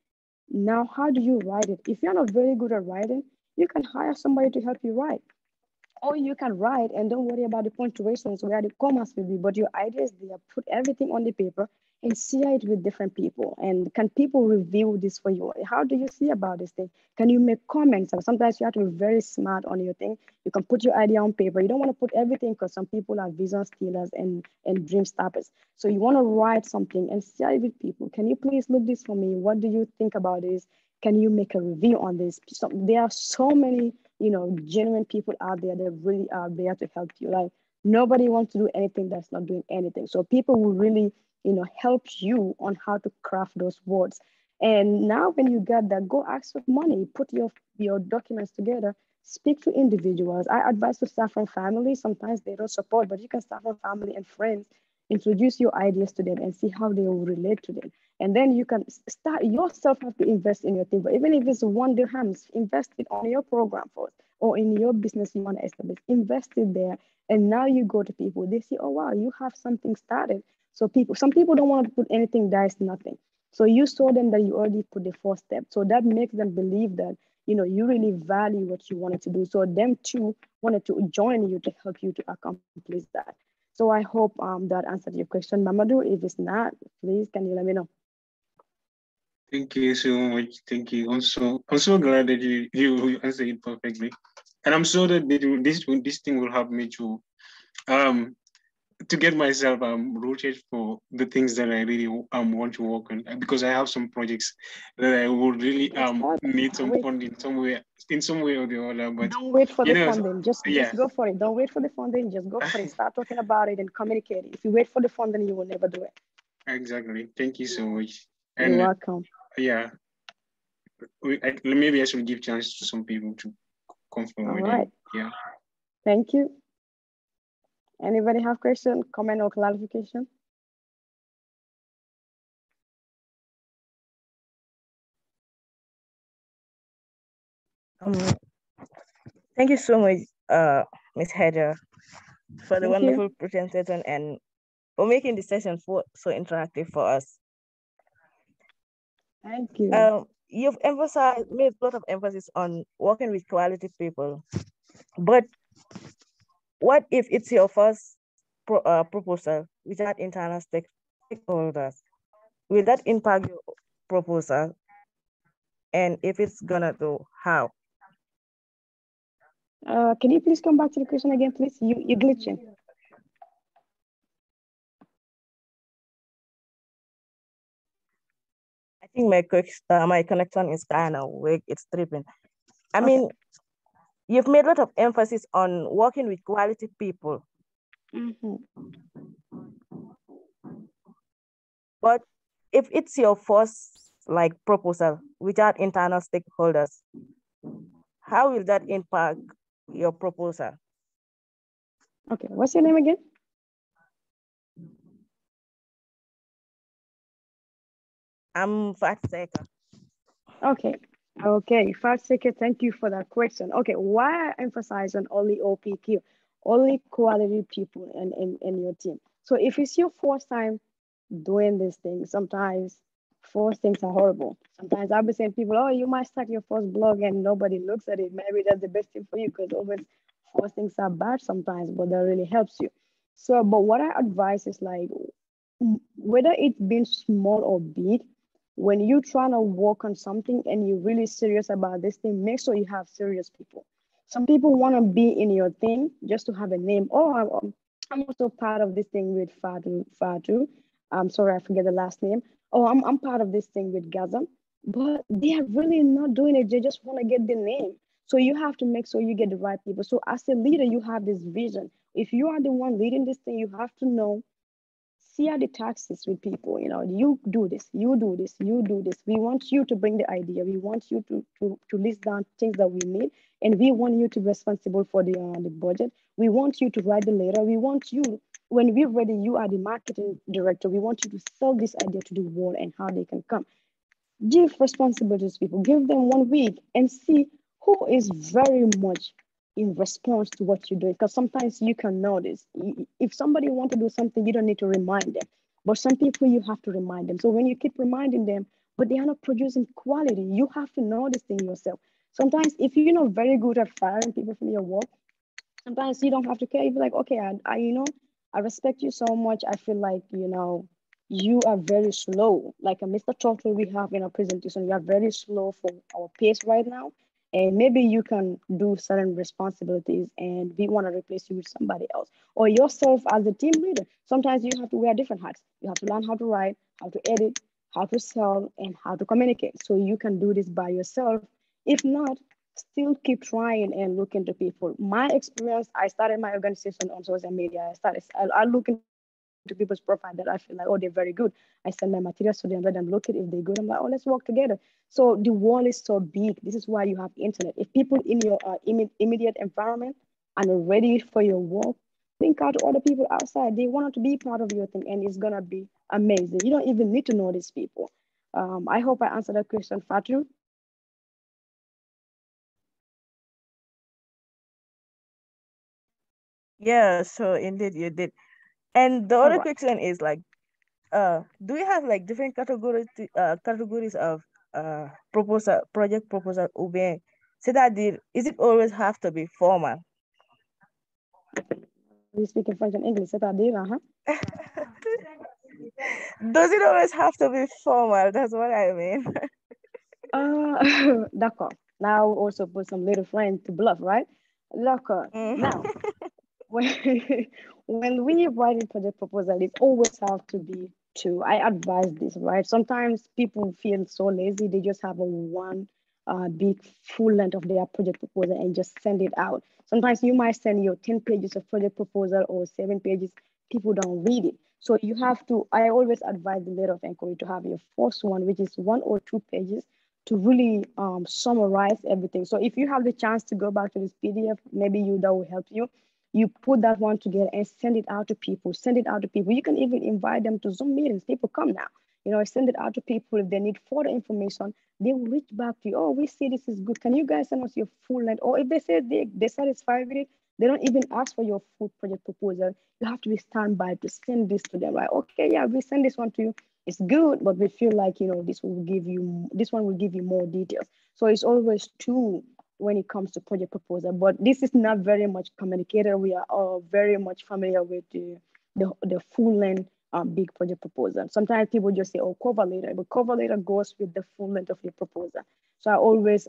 Now, how do you write it? If you're not very good at writing, you can hire somebody to help you write. Or you can write and don't worry about the punctuations where the commas will be, but your idea is there. Put everything on the paper and share it with different people. And can people review this for you? How do you see about this thing? Can you make comments? And sometimes you have to be very smart on your thing. You can put your idea on paper. You don't want to put everything because some people are vision stealers and dream stoppers. So you want to write something and share it with people. Can you please look this for me? What do you think about this? Can you make a review on this? So there are so many genuine people out there that really are there to help you. Like nobody wants to do anything that's not doing anything. So people will really, help you on how to craft those words. And now when you get that, go ask for money, put your documents together, speak to individuals. I advise to start from family. Sometimes they don't support, but you can start from family and friends, introduce your ideas to them and see how they will relate to them. And then you can start yourself have to invest in your thing. But even if it's 1 dirham, invest it on your program first or in your business you want to establish. Invest it there. And now you go to people. They say, oh wow, you have something started. So some people don't want to put anything that is nothing. So you show them that you already put the first step. So that makes them believe that you really value what you wanted to do. So them too wanted to join you to help you to accomplish that. So I hope that answered your question, Mamadou. If it's not, please can you let me know? Thank you so much. Thank you. I'm so glad that you answered it perfectly, and I'm sure that this thing will help me um to get myself rooted for the things that I really want to work on, because I have some projects that I would really need some funding somewhere in some way or the other. But don't wait for the funding. Just yeah. go for it. Don't wait for the funding. Just go for it. Start talking about it and communicate. If you wait for the funding, you will never do it. Exactly. Thank you so much. You're welcome. Yeah. Maybe I should give chance to some people to come forward. All right. Yeah. Thank you. Anybody have question, comment, or clarification? Thank you so much, Ms. Hydra, for the wonderful presentation and for making the session so interactive for us. Thank you. You've made a lot of emphasis on working with quality people, but what if it's your first proposal without internal stakeholders? Will that impact your proposal? And if it's gonna do, how? Can you please come back to the question again, please? You're glitching. I think my connection is kind of weak. It's tripping. I mean, you've made a lot of emphasis on working with quality people. But if it's your first like proposal without internal stakeholders, how will that impact your proposal? Okay, what's your name again? I'm Fatseka. Okay, Fatseka, thank you for that question. Okay, why I emphasize on only OPQ, only quality people in your team. So if it's your first time doing this thing, sometimes first things are horrible. Sometimes I'll be saying people, oh, you might start your first blog and nobody looks at it. Maybe that's the best thing for you because always first things are bad sometimes, but that really helps you. So, but what I advise is like, whether it's been small or big, when you're trying to work on something and you're really serious about this thing, make sure you have serious people. Some people want to be in your thing just to have a name. Oh, I'm also part of this thing with Fatou. I'm sorry, I forget the last name. Oh, I'm part of this thing with Gasam. But they are really not doing it. They just want to get the name. So you have to make sure you get the right people. So as a leader, you have this vision. If you are the one leading this thing, you have to know, see how the taxes with people, you do this, you do this, you do this. We want you to bring the idea. We want you to list down things that we need. And we want you to be responsible for the budget. We want you to write the letter. We want you, when we're ready, you are the marketing director. We want you to sell this idea to the world and how they can come. Give responsibilities to people. Give them 1 week and see who is very much in response to what you're doing. Because sometimes you can notice if somebody wants to do something, you don't need to remind them. But some people you have to remind them. So when you keep reminding them, but they are not producing quality, you have to know this thing yourself. Sometimes if you're not very good at firing people from your work, sometimes you don't have to care. You be like, okay, I respect you so much. I feel like, you are very slow. Like a Mr. Turtle we have in our presentation, we are very slow for our pace right now. And maybe you can do certain responsibilities and we want to replace you with somebody else. Or yourself as a team leader. Sometimes you have to wear different hats. You have to learn how to write, how to edit, how to sell, and how to communicate. So you can do this by yourself. If not, still keep trying and look into people. My experience, I started my organization on social media. I look into people's profile that I feel like, oh, they're very good. I send my materials to them, let them look at. If they're good, I'm like, oh, let's work together. So the world is so big. This is why you have internet. If people in your immediate environment are not ready for your work, think out to other people outside. They want to be part of your thing, and it's gonna be amazing. You don't even need to know these people. I hope I answered that question, Fatou. Yeah, so indeed you did. And the All other right. question is like, do you have like different categories of project proposal ube? C'est-à-dire, is it always have to be formal? We speak in French and English. C'est-à-dire, Does it always have to be formal? That's what I mean. D'accord. Now also put some little friend to bluff, right? D'accord. Now, when when we write a project proposal, it always have to be two. I advise this, right? Sometimes people feel so lazy, they just have a one big full length of their project proposal and just send it out. Sometimes you might send your 10 pages of project proposal or 7 pages, people don't read it. So you have to, I always advise the letter of inquiry to have your first one, which is 1 or 2 pages to really summarize everything. So if you have the chance to go back to this PDF, maybe that will help you. You put that one together and send it out to people. Send it out to people. You can even invite them to Zoom meetings. People come now. Send it out to people. If they need further information, they will reach back to you. Oh, we see this is good. Can you guys send us your full length? Or if they say they're satisfied with it, they don't even ask for your full project proposal. You have to be standby to send this to them. Right? Okay, yeah, we send this one to you. It's good, but we feel like this one will give you more details. So it's always two when it comes to project proposal, but this is not very much communicated. We are all very much familiar with the full length big project proposal. Sometimes people just say, oh, cover letter, but cover letter goes with the full length of your proposal. So I always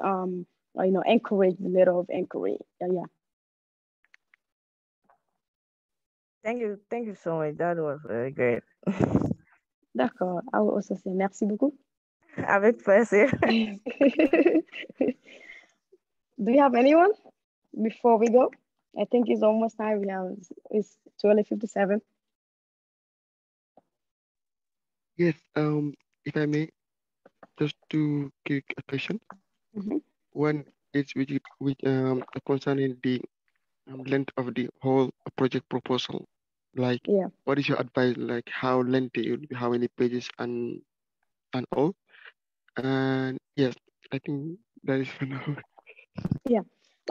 encourage the letter of inquiry. Yeah. Thank you so much. That was very great. D'accord. I will also say merci beaucoup. Avec plaisir. Do you have anyone? before we go? I think it's almost time. It's 12:57. Yes, if I may, just to quick a question. Mm-hmm. One is concerning the length of the whole project proposal. Like, Yeah. what is your advice? Like, how lengthy it will be, how many pages, and all. And yes, I think that is for now. Yeah.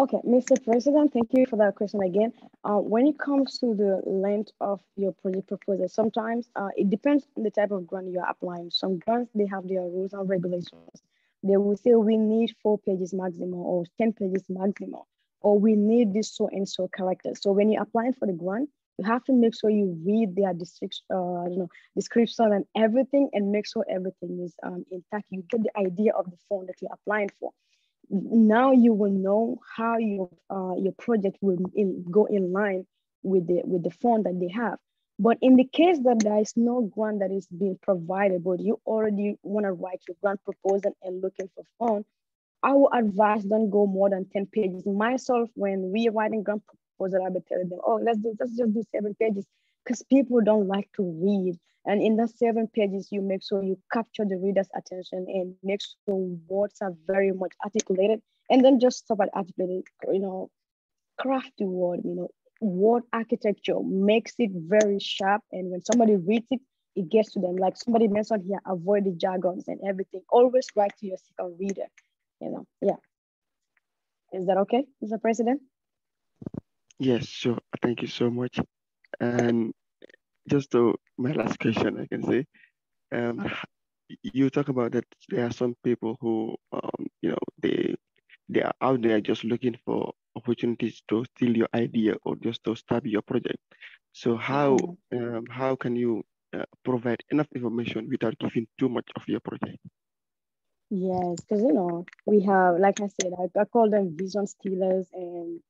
Okay, Mr. President, thank you for that question again. When it comes to the length of your project proposal, sometimes it depends on the type of grant you are applying. Some grants, they have their rules and regulations. They will say we need 4 pages maximum or 10 pages maximum, or we need this so and so characters. So when you're applying for the grant, you have to make sure you read their description and everything, and make sure everything is intact. You get the idea of the form that you're applying for. Now you will know how your project will go in line with the fund that they have. But in the case that there is no grant that is being provided, but you already want to write your grant proposal and looking for fund, I would advise don't go more than 10 pages. Myself, when we are writing grant proposal, I'll be telling them, oh, let's just do 7 pages, because people don't like to read. And in that 7 pages, you make sure you capture the reader's attention and make sure words are very much articulated. And then just stop at articulated, crafty word, word architecture makes it very sharp. And when somebody reads it, it gets to them. Like somebody mentioned here, avoid the jargons and everything. Always write to your second reader. Yeah. Is that okay, Mr. President? Yes, sure. Thank you so much. And just to my last question, I can say, you talk about that there are some people who, they are out there just looking for opportunities to steal your idea or just to stop your project. So how can you provide enough information without giving too much of your project? Yes, because we have, like I said, I call them vision stealers and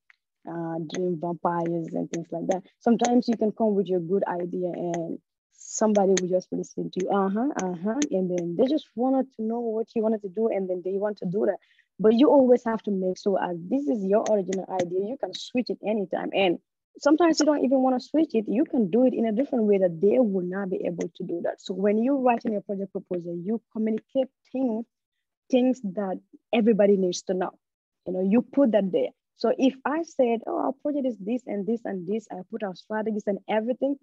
dream vampires and things like that. Sometimes you can come with your good idea and somebody will just listen to you, and then they just wanted to know what you wanted to do, and then they want to do that. But you always have to make sure, as this is your original idea, you can switch it anytime. And sometimes you don't even want to switch it. You can do it in a different way that they will not be able to do that. So when you write in your project proposal, you communicate things that everybody needs to know. You put that there. So if I said, oh, our project is this and this and this, I put our strategies and everything,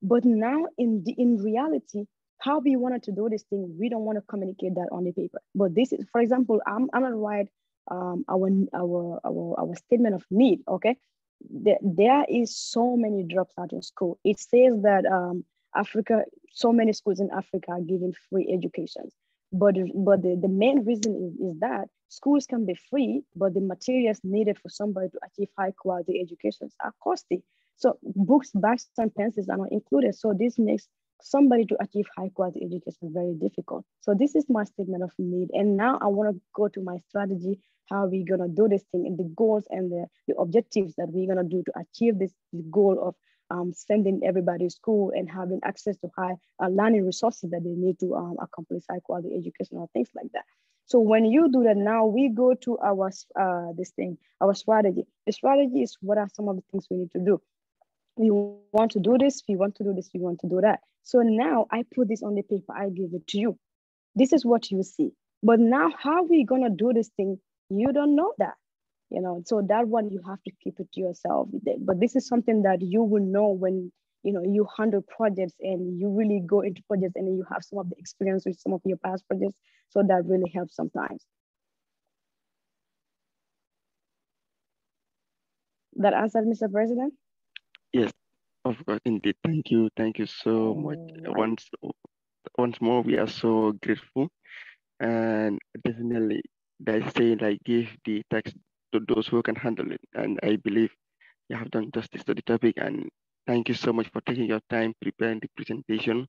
but now in reality, how we wanted to do this thing, we don't want to communicate that on the paper. But this is, for example, I'm gonna write our statement of need. Okay, there is so many drops out in school. It says that Africa, so many schools in Africa are giving free education. But the main reason is that schools can be free, but the materials needed for somebody to achieve high quality educations are costly. So books, bags, and pencils are not included. So this makes somebody to achieve high quality education very difficult. So this is my statement of need. And now I want to go to my strategy, how we're gonna do this thing, and the goals and the objectives that we're gonna do to achieve this goal of sending everybody to school and having access to high learning resources that they need to accomplish high quality education or things like that. So when you do that, now we go to our our strategy. The strategy is what are some of the things we need to do. We want to do this, we want to do this, we want to do that. So now I put this on the paper, I give it to you. This is what you see. But now how we gonna do this thing, you don't know that. So that one you have to keep it to yourself. But this is something that you will know when you handle projects and you really go into projects and you have some of the experience with some of your past projects. So that really helps sometimes. That answered, Mr. President? Yes, of course, indeed. Thank you so much. Right. Once more, we are so grateful, and definitely they say like give the text to those who can handle it, and I believe you have done justice to the topic. And thank you so much for taking your time preparing the presentation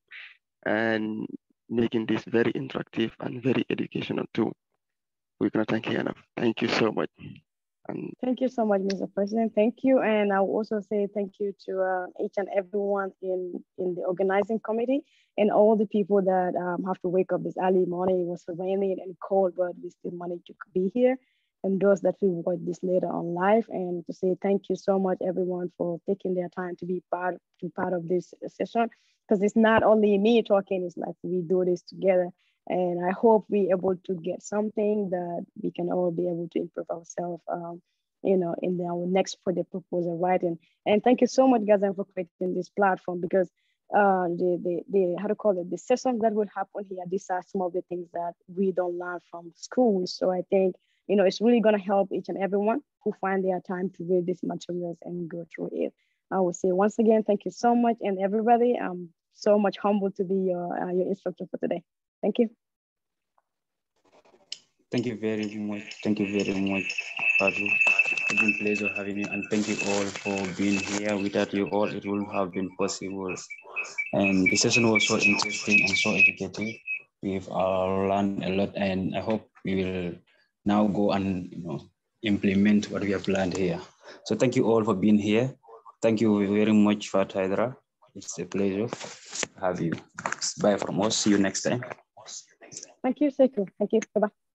and making this very interactive and very educational too. We cannot thank you enough. Thank you so much. And thank you so much, Mr. President. Thank you. And I'll also say thank you to each and everyone in the organizing committee and all the people that have to wake up this early morning. It was raining and cold, but we still managed to be here. and those that will watch this later on live, and to say thank you so much everyone for taking their time to be part of this session, because it's not only me talking, it's like we do this together. And I hope we're able to get something that we can all be able to improve ourselves, in our next project proposal writing. And thank you so much, Gasam, for creating this platform, because the how to call it, the sessions that will happen here, these are some of the things that we don't learn from school. So I think, it's really going to help each and everyone who find their time to read these materials and go through it. I will say once again, thank you so much. And everybody, I'm so much humbled to be your instructor for today. Thank you. Thank you very much. Thank you very much, Fatou. It's been a pleasure having you, and thank you all for being here. Without you all, it wouldn't have been possible. And the session was so interesting and so educative. We've learned a lot, and I hope we will now go and implement what we have learned here. So thank you all for being here. Thank you very much, Fatou Hydra. It's a pleasure to have you. Bye from us. See you next time. Thank you, Sekou. Thank you. Bye-bye.